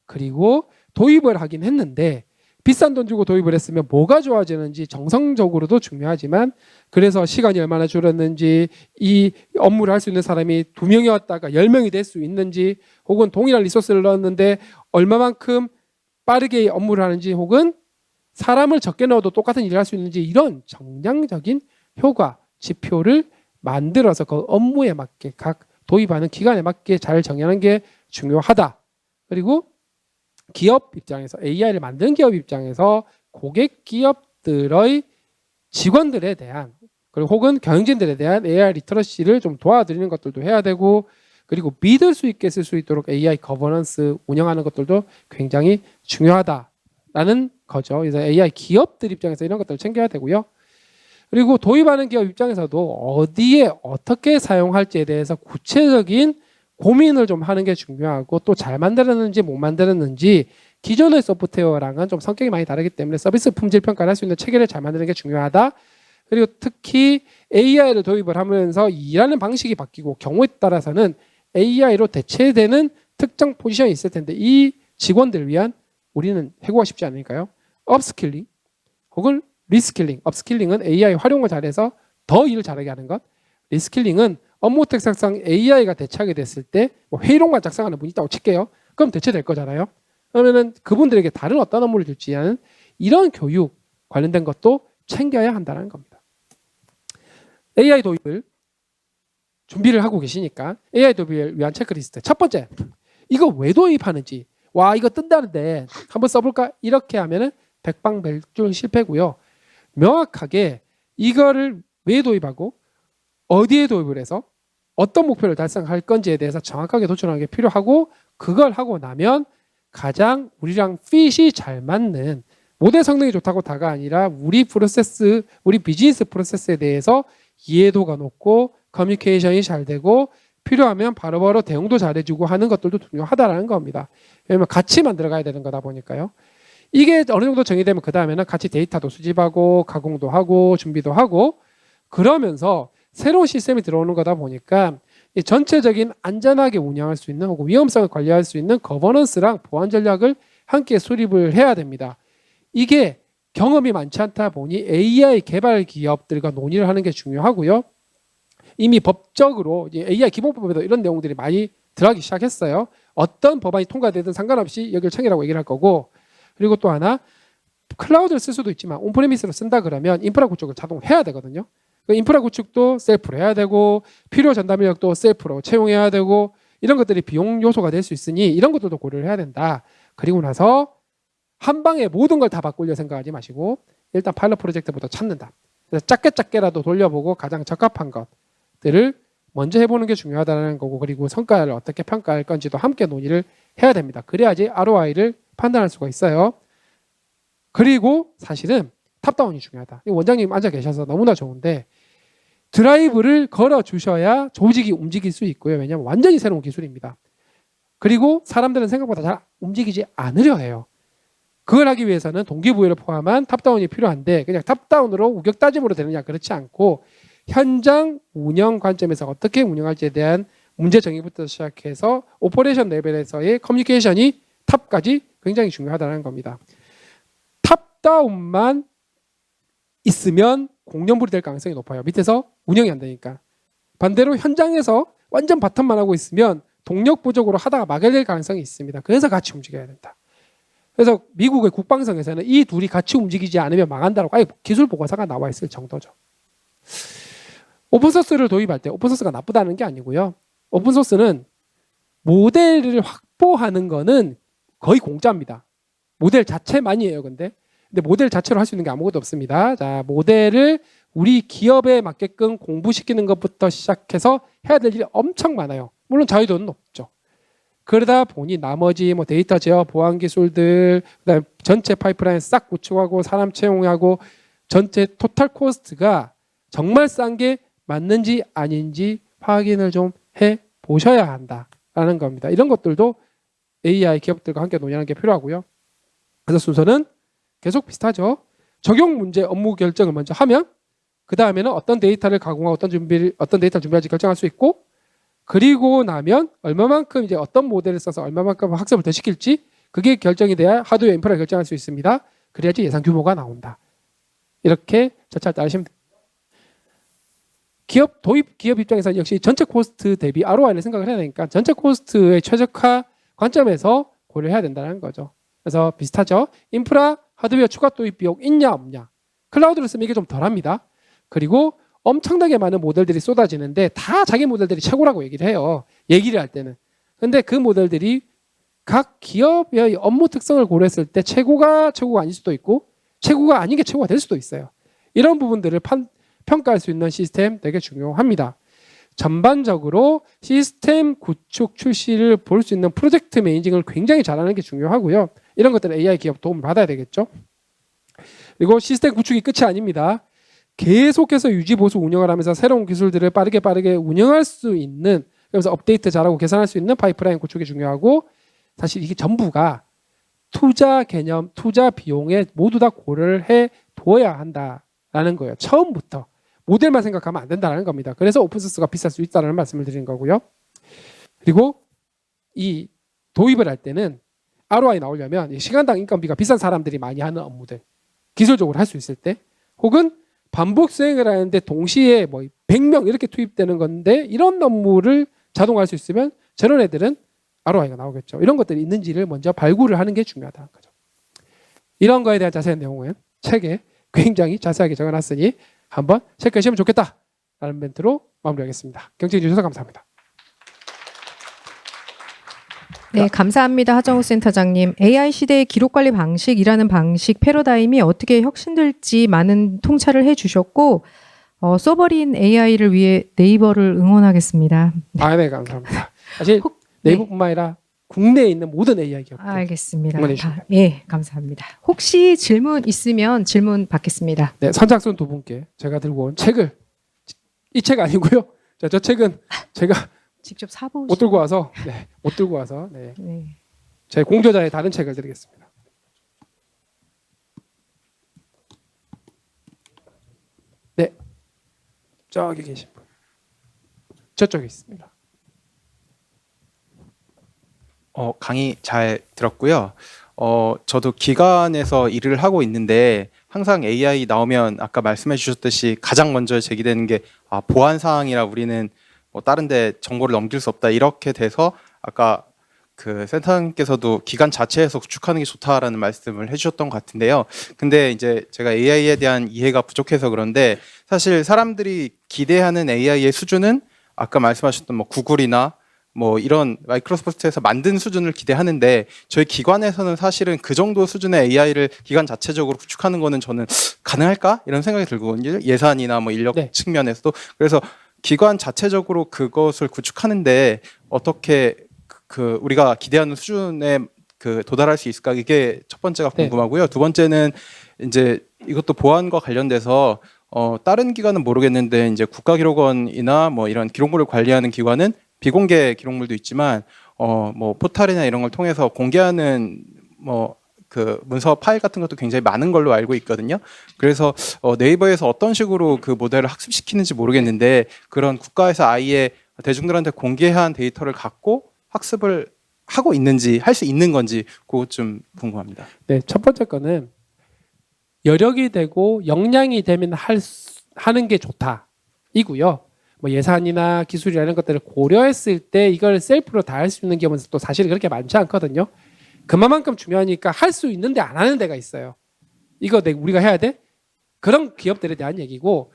그리고 도입을 하긴 했는데 비싼 돈 주고 도입을 했으면 뭐가 좋아지는지 정성적으로도 중요하지만, 그래서 시간이 얼마나 줄었는지, 이 업무를 할 수 있는 사람이 2명이었다가 10명이 될 수 있는지, 혹은 동일한 리소스를 넣었는데 얼마만큼 빠르게 업무를 하는지, 혹은 사람을 적게 넣어도 똑같은 일을 할 수 있는지, 이런 정량적인 효과 지표를 만들어서 그 업무에 맞게 각 도입하는 기간에 맞게 잘 정하는 게 중요하다. 그리고 기업 입장에서, AI를 만드는 기업 입장에서 고객 기업들의 직원들에 대한, 그리고 혹은 경영진들에 대한 AI 리터러시를 좀 도와드리는 것들도 해야 되고, 그리고 믿을 수 있게 쓸 수 있도록 AI 거버넌스 운영하는 것들도 굉장히 중요하다라는 거죠. 그래서 AI 기업들 입장에서 이런 것들을 챙겨야 되고요. 그리고 도입하는 기업 입장에서도 어디에 어떻게 사용할지에 대해서 구체적인 고민을 좀 하는 게 중요하고, 또 잘 만들었는지 못 만들었는지, 기존의 소프트웨어랑은 좀 성격이 많이 다르기 때문에 서비스 품질 평가를 할 수 있는 체계를 잘 만드는 게 중요하다. 그리고 특히 AI를 도입을 하면서 일하는 방식이 바뀌고 경우에 따라서는 AI로 대체되는 특정 포지션이 있을 텐데, 이 직원들을 위한 우리는 해고가 쉽지 않으니까요. 업스킬링 혹은 리스킬링. 업스킬링은 AI 활용을 잘해서 더 일을 잘하게 하는 것. 리스킬링은 업무 특성상 AI가 대체하게 됐을 때, 뭐 회의록만 작성하는 분이 있다고 칠게요. 그럼 대체될 거잖아요. 그러면은 그분들에게 다른 어떤 업무를 줄지 하는 이런 교육 관련된 것도 챙겨야 한다는 겁니다. AI 도입을 준비를 하고 계시니까 AI 도입을 위한 체크리스트. 첫 번째, 이거 왜 도입하는지. 와, 이거 뜬다는데 한번 써볼까? 이렇게 하면은 백방백중 실패고요. 명확하게 이거를 왜 도입하고 어디에 도입을 해서 어떤 목표를 달성할 건지에 대해서 정확하게 도출하는 게 필요하고, 그걸 하고 나면 가장 우리랑 핏이 잘 맞는, 모델 성능이 좋다고 다가 아니라 우리 프로세스, 우리 비즈니스 프로세스에 대해서 이해도가 높고 커뮤니케이션이 잘 되고 필요하면 바로바로 대응도 잘해주고 하는 것들도 중요하다라는 겁니다. 왜냐하면 같이 만들어가야 되는 거다 보니까요. 이게 어느 정도 정의되면 그 다음에는 같이 데이터도 수집하고 가공도 하고 준비도 하고, 그러면서 새로운 시스템이 들어오는 거다 보니까 이 전체적인 안전하게 운영할 수 있는, 혹은 위험성을 관리할 수 있는 거버넌스랑 보안 전략을 함께 수립을 해야 됩니다. 이게 경험이 많지 않다 보니 AI 개발 기업들과 논의를 하는 게 중요하고요. 이미 법적으로 AI 기본법에도 이런 내용들이 많이 들어가기 시작했어요. 어떤 법안이 통과되든 상관없이 여기를 챙기라고 얘기를 할 거고, 그리고 또 하나, 클라우드를 쓸 수도 있지만 온프레미스로 쓴다 그러면 인프라 구축을 자동 해야 되거든요. 그 인프라 구축도 셀프로 해야 되고, 필요 전담 인력도 셀프로 채용해야 되고, 이런 것들이 비용 요소가 될 수 있으니 이런 것들도 고려를 해야 된다. 그리고 나서 한 방에 모든 걸 다 바꾸려 생각하지 마시고 일단 파일럿 프로젝트부터 찾는다. 그래서 작게라도 돌려보고 가장 적합한 것들을 먼저 해보는 게 중요하다는 거고, 그리고 성과를 어떻게 평가할 건지도 함께 논의를 해야 됩니다. 그래야지 ROI를 판단할 수가 있어요. 그리고 사실은 탑다운이 중요하다. 원장님 앉아 계셔서 너무나 좋은데 드라이브를 걸어 주셔야 조직이 움직일 수 있고요. 왜냐하면 완전히 새로운 기술입니다. 그리고 사람들은 생각보다 잘 움직이지 않으려 해요. 그걸 하기 위해서는 동기부여를 포함한 탑다운이 필요한데, 그냥 탑다운으로 우격다짐으로 되느냐, 그렇지 않고 현장 운영 관점에서 어떻게 운영할지에 대한 문제 정의부터 시작해서 오퍼레이션 레벨에서의 커뮤니케이션이 탑까지 굉장히 중요하다는 겁니다. 탑다운만 있으면 공룡불이 될 가능성이 높아요. 밑에서 운영이 안 되니까. 반대로 현장에서 완전 바텀만 하고 있으면 동력 부족으로 하다가 막아야 될 가능성이 있습니다. 그래서 같이 움직여야 된다. 그래서 미국의 국방성에서는 이 둘이 같이 움직이지 않으면 망한다고 아예 기술 보고서가 나와 있을 정도죠. 오픈소스를 도입할 때 오픈소스가 나쁘다는 게 아니고요. 오픈소스는 모델을 확보하는 거는 거의 공짜입니다. 모델 자체만이에요. 근데 모델 자체로 할 수 있는 게 아무것도 없습니다. 자, 모델을 우리 기업에 맞게끔 공부시키는 것부터 시작해서 해야 될 일이 엄청 많아요. 물론 자유도는 높죠. 그러다 보니 나머지 뭐 데이터 제어, 보안 기술들, 그다음에 전체 파이프라인 싹 구축하고 사람 채용하고 전체 토탈 코스트가 정말 싼 게 맞는지 아닌지 확인을 좀 해 보셔야 한다라는 겁니다. 이런 것들도 AI 기업들과 함께 논의하는 게 필요하고요. 그래서 순서는 계속 비슷하죠. 적용 문제 업무 결정을 먼저 하면 그 다음에는 어떤 데이터를 가공하고 어떤 데이터를 준비할지 결정할 수 있고, 그리고 나면 얼마만큼 이제 어떤 모델을 써서 얼마만큼 학습을 더 시킬지 그게 결정이 돼야 하드웨어 인프라를 결정할 수 있습니다. 그래야지 예상 규모가 나온다. 이렇게 절차를 따르시면 됩니다. 도입 기업 입장에서 역시 전체 코스트 대비 ROI를 생각을 해야 되니까 전체 코스트의 최적화 관점에서 고려해야 된다는 거죠. 그래서 비슷하죠. 인프라, 하드웨어 추가 도입 비용 있냐 없냐. 클라우드를 쓰면 이게 좀 덜합니다. 그리고 엄청나게 많은 모델들이 쏟아지는데 다 자기 모델들이 최고라고 얘기를 해요. 얘기를 할 때는. 근데 그 모델들이 각 기업의 업무 특성을 고려했을 때 최고가 아닐 수도 있고 최고가 아닌 게 최고가 될 수도 있어요. 이런 부분들을 평가할 수 있는 시스템 되게 중요합니다. 전반적으로 시스템 구축 출시를 볼 수 있는 프로젝트 매니징을 굉장히 잘하는 게 중요하고요. 이런 것들은 AI 기업 도움을 받아야 되겠죠. 그리고 시스템 구축이 끝이 아닙니다. 계속해서 유지 보수 운영을 하면서 새로운 기술들을 빠르게 운영할 수 있는, 그래서 업데이트 잘하고 개선할 수 있는 파이프라인 구축이 중요하고, 사실 이게 전부가 투자 개념, 투자 비용에 모두 다 고려를 해 둬야 한다라는 거예요. 처음부터 모델만 생각하면 안 된다는 겁니다. 그래서 오픈소스가 비쌀 수 있다는 말씀을 드리는 거고요. 그리고 이 도입을 할 때는 ROI 나오려면 시간당 인건비가 비싼 사람들이 많이 하는 업무들, 기술적으로 할 수 있을 때, 혹은 반복 수행을 하는데 동시에 뭐 100명 이렇게 투입되는 건데 이런 업무를 자동화할 수 있으면 저런 애들은 ROI가 나오겠죠. 이런 것들이 있는지를 먼저 발굴을 하는 게 중요하다는 거죠. 이런 거에 대한 자세한 내용은 책에 굉장히 자세하게 적어놨으니 한번 체크하시면 좋겠다라는 멘트로 마무리하겠습니다. 경청해 주셔서 감사합니다. 네, 감사합니다. 하정우 센터장님. AI 시대의 기록관리 방식이라는 방식 패러다임이 어떻게 혁신될지 많은 통찰을 해주셨고, 서버린 AI를 위해 네이버를 응원하겠습니다. 네, 감사합니다. 사실 네이버뿐만 아니라 국내에 있는 모든 AI 기업들 알겠습니다. 응원해주십니다. 예, 감사합니다. 혹시 질문 있으면 질문 받겠습니다. 네, 선착순 두 분께 제가 들고 온 책을, 이 책 아니고요. 저 책은 제가 직접 사보시죠. 못 들고 와서, 못 들고 와서, 네. 제 공저자의 다른 책을 드리겠습니다. 네, 저기 계신 분, 저쪽에 있습니다. 강의 잘 들었고요. 저도 기관에서 일을 하고 있는데 항상 AI 나오면 아까 말씀해 주셨듯이 가장 먼저 제기되는 게 보안 사항이라 우리는 뭐 다른 데 정보를 넘길 수 없다 이렇게 돼서 아까 그 센터님께서도 기관 자체에서 구축하는 게 좋다라는 말씀을 해주셨던 것 같은데요. 근데 이제 제가 AI에 대한 이해가 부족해서 그런데 사실 사람들이 기대하는 AI의 수준은 아까 말씀하셨던 뭐 구글이나 뭐 이런 마이크로소프트에서 만든 수준을 기대하는데 저희 기관에서는 사실은 그 정도 수준의 AI를 기관 자체적으로 구축하는 거는 저는 가능할까? 이런 생각이 들거든요. 예산이나 뭐 인력 측면에서도. 그래서 기관 자체적으로 그것을 구축하는데 어떻게 그 우리가 기대하는 수준에 그 도달할 수 있을까? 이게 첫 번째가 궁금하고요. 두 번째는 이제 이것도 보안과 관련돼서 다른 기관은 모르겠는데 이제 국가기록원이나 뭐 이런 기록물을 관리하는 기관은 비공개 기록물도 있지만 뭐 포털이나 이런 걸 통해서 공개하는 뭐 그 문서 파일 같은 것도 굉장히 많은 걸로 알고 있거든요. 그래서 네이버에서 어떤 식으로 그 모델을 학습시키는지 모르겠는데 그런 국가에서 아예 대중들한테 공개한 데이터를 갖고 학습을 하고 있는지 할 수 있는 건지 그것 좀 궁금합니다. 네, 첫 번째 거는 여력이 되고 역량이 되면 하는 게 좋다 이고요. 뭐 예산이나 기술이나 이런 것들을 고려했을 때 이걸 셀프로 다 할 수 있는 경우는 또 사실 그렇게 많지 않거든요. 그만큼 중요하니까 할 수 있는데 안 하는 데가 있어요. 이거 우리가 해야 돼? 그런 기업들에 대한 얘기고,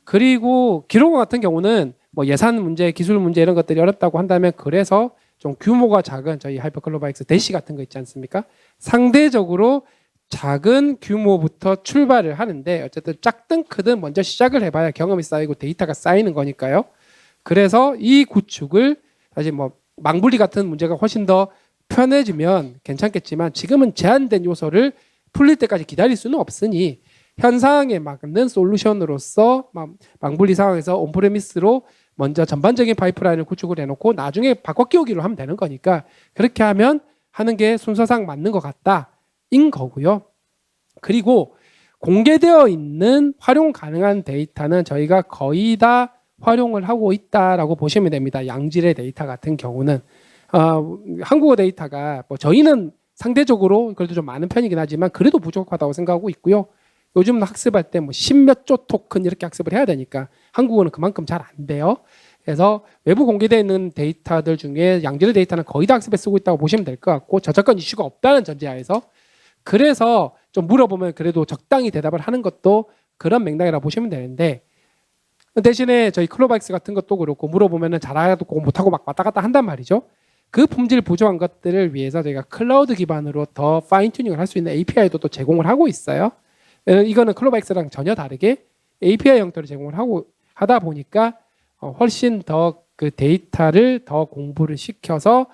그리고 기록원 같은 경우는 뭐 예산 문제, 기술 문제 이런 것들이 어렵다고 한다면 그래서 좀 규모가 작은 저희 하이퍼클로바엑스 대시 같은 거 있지 않습니까? 상대적으로 작은 규모부터 출발을 하는데 어쨌든 작든 크든 먼저 시작을 해봐야 경험이 쌓이고 데이터가 쌓이는 거니까요. 그래서 이 구축을 사실 뭐 망분리 같은 문제가 훨씬 더 편해지면 괜찮겠지만 지금은 제한된 요소를 풀릴 때까지 기다릴 수는 없으니 현상에 맞는 솔루션으로서 망분리 상황에서 온프레미스로 먼저 전반적인 파이프라인을 구축을 해놓고 나중에 바꿔 끼우기로 하면 되는 거니까 그렇게 하면 하는 게 순서상 맞는 것 같다 인 거고요. 그리고 공개되어 있는 활용 가능한 데이터는 저희가 거의 다 활용을 하고 있다라고 보시면 됩니다. 양질의 데이터 같은 경우는 한국어 데이터가 뭐 저희는 상대적으로 그래도 좀 많은 편이긴 하지만 그래도 부족하다고 생각하고 있고요. 요즘 학습할 때 뭐 10몇 조 토큰 이렇게 학습을 해야 되니까 한국어는 그만큼 잘 안 돼요. 그래서 외부 공개되어 있는 데이터들 중에 양질의 데이터는 거의 다 학습에 쓰고 있다고 보시면 될 것 같고 저작권 이슈가 없다는 전제하에서 그래서 좀 물어보면 그래도 적당히 대답을 하는 것도 그런 맥락이라고 보시면 되는데 대신에 저희 클로바엑스 같은 것도 그렇고 물어보면은 잘하고 못하고 막 왔다 갔다 한단 말이죠. 그 품질 부족한 것들을 위해서 저희가 클라우드 기반으로 더 파인 튜닝을 할 수 있는 API도 또 제공을 하고 있어요. 이거는 클로바엑스랑 전혀 다르게 API 형태로 제공을 하다 보니까 훨씬 더 그 데이터를 더 공부를 시켜서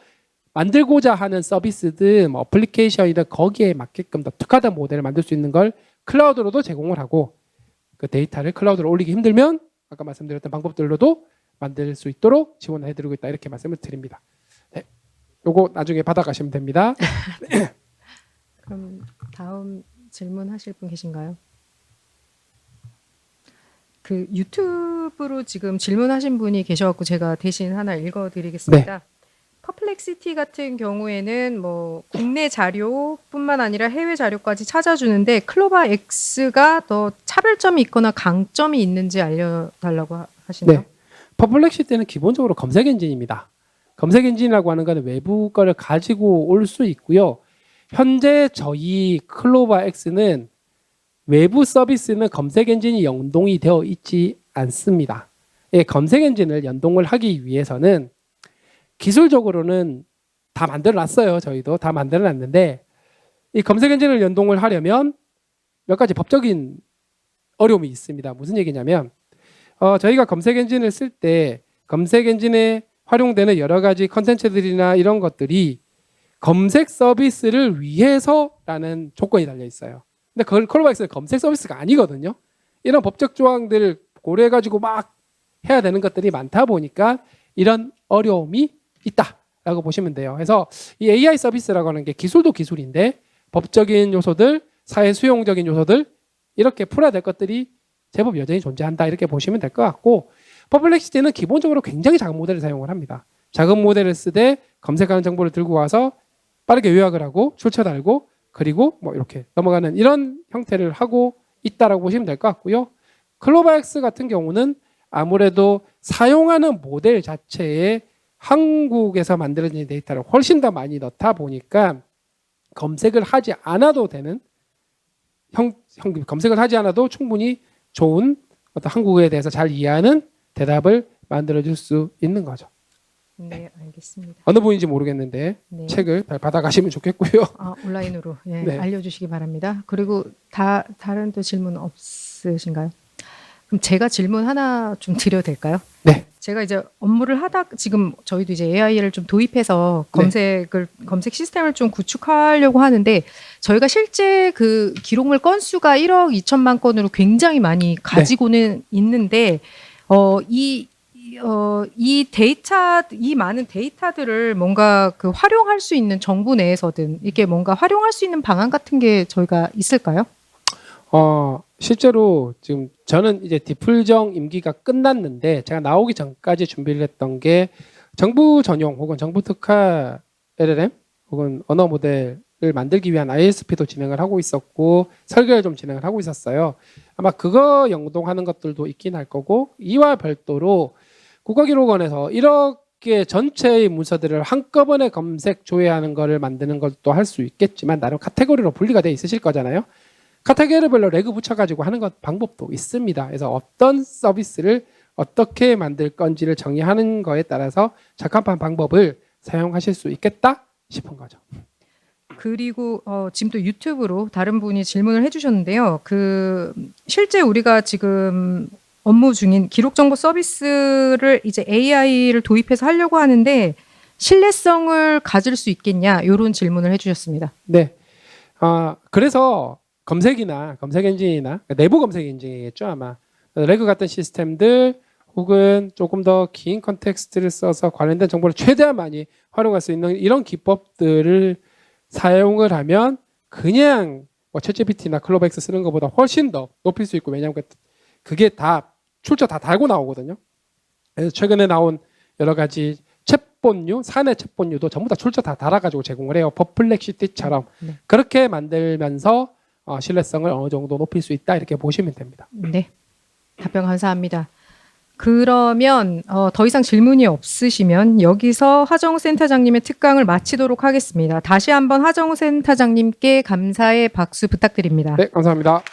만들고자 하는 서비스든 뭐 어플리케이션이든 거기에 맞게끔 더 특화된 모델을 만들 수 있는 걸 클라우드로도 제공을 하고 그 데이터를 클라우드로 올리기 힘들면 아까 말씀드렸던 방법들로도 만들 수 있도록 지원을 해드리고 있다 이렇게 말씀을 드립니다. 네, 요거 나중에 받아가시면 됩니다. 그럼 다음 질문하실 분 계신가요? 그 유튜브로 지금 질문하신 분이 계셔갖고 제가 대신 하나 읽어드리겠습니다. 퍼플렉시티 같은 경우에는 뭐 국내 자료뿐만 아니라 해외 자료까지 찾아주는데 클로바 X가 더 차별점이 있거나 강점이 있는지 알려달라고 하시나요? 네, 퍼플렉시티는 기본적으로 검색 엔진입니다. 검색 엔진이라고 하는 것은 외부 거를 가지고 올 수 있고요. 현재 저희 클로바 X는 외부 서비스는 검색 엔진이 연동이 되어 있지 않습니다. 예, 검색 엔진을 연동을 하기 위해서는 기술적으로는 다 만들어놨어요. 저희도 다 만들어놨는데 이 검색 엔진을 연동을 하려면 몇 가지 법적인 어려움이 있습니다. 무슨 얘기냐면 저희가 검색 엔진을 쓸 때 검색 엔진에 활용되는 여러 가지 컨텐츠들이나 이런 것들이 검색 서비스를 위해서라는 조건이 달려 있어요. 근데 그걸 클로바엑스는 검색 서비스가 아니거든요. 이런 법적 조항들을 고려해가지고 막 해야 되는 것들이 많다 보니까 이런 어려움이 있다라고 보시면 돼요. 그래서 이 AI 서비스라고 하는 게 기술도 기술인데 법적인 요소들, 사회 수용적인 요소들 이렇게 풀어야 될 것들이 제법 여전히 존재한다 이렇게 보시면 될 것 같고 퍼플렉시티는 기본적으로 굉장히 작은 모델을 사용을 합니다. 작은 모델을 쓰되 검색하는 정보를 들고 와서 빠르게 요약을 하고 출처 달고 그리고 뭐 이렇게 넘어가는 이런 형태를 하고 있다라고 보시면 될 것 같고요. 클로바엑스 같은 경우는 아무래도 사용하는 모델 자체에 한국에서 만들어진 데이터를 훨씬 더 많이 넣다 보니까 검색을 하지 않아도 되는 검색을 하지 않아도 충분히 좋은 어떤 한국에 대해서 잘 이해하는 대답을 만들어줄 수 있는 거죠. 네, 알겠습니다. 어느 분인지 모르겠는데 네. 책을 받아가시면 좋겠고요. 온라인으로 예, 네. 알려주시기 바랍니다. 그리고 다른 또 질문 없으신가요? 그럼 제가 질문 하나 좀 드려도 될까요? 네. 제가 이제 업무를 하다 지금 저희도 이제 AI를 좀 도입해서 검색 시스템을 좀 구축하려고 하는데 저희가 실제 그 기록물 건수가 1억 2천만 건으로 굉장히 많이 가지고는 있는데 이 많은 데이터들을 뭔가 그 활용할 수 있는 정부 내에서든 이렇게 뭔가 활용할 수 있는 방안 같은 게 저희가 있을까요? 실제로 지금 저는 이제 디플정 임기가 끝났는데 제가 나오기 전까지 준비를 했던 게 정부 전용 혹은 정부 특화 LLM 혹은 언어 모델을 만들기 위한 ISP도 진행을 하고 있었고 설계를 좀 진행을 하고 있었어요. 아마 그거 연동하는 것들도 있긴 할 거고 이와 별도로 국가기록원에서 이렇게 전체의 문서들을 한꺼번에 검색 조회하는 거를 만드는 것도 할 수 있겠지만 나름 카테고리로 분리가 돼 있으실 거잖아요. 카테고리별로 레그 붙여가지고 하는 것 방법도 있습니다. 그래서 어떤 서비스를 어떻게 만들 건지를 정의하는 거에 따라서 적합한 방법을 사용하실 수 있겠다 싶은 거죠. 그리고 지금 또 유튜브로 다른 분이 질문을 해주셨는데요. 그 실제 우리가 지금 업무 중인 기록정보 서비스를 이제 AI를 도입해서 하려고 하는데 신뢰성을 가질 수 있겠냐 이런 질문을 해주셨습니다. 네. 그래서 검색이나 검색 엔진이나 내부 검색 엔진이겠죠 아마 레그 같은 시스템들 혹은 조금 더 긴 컨텍스트를 써서 관련된 정보를 최대한 많이 활용할 수 있는 이런 기법들을 사용을 하면 그냥 뭐 챗GPT나 클로버X 쓰는 것보다 훨씬 더 높일 수 있고 왜냐하면 그게 다 출처 다 달고 나오거든요. 그래서 최근에 나온 여러 가지 챗본류, 사내 챗본류도 전부 다 출처 다 달아가지고 제공을 해요. 퍼플렉시티처럼 네. 그렇게 만들면서 신뢰성을 어느 정도 높일 수 있다 이렇게 보시면 됩니다. 네. 답변 감사합니다. 그러면 더 이상 질문이 없으시면 여기서 하정우 센터장님의 특강을 마치도록 하겠습니다. 다시 한번 하정우 센터장님께 감사의 박수 부탁드립니다. 네, 감사합니다.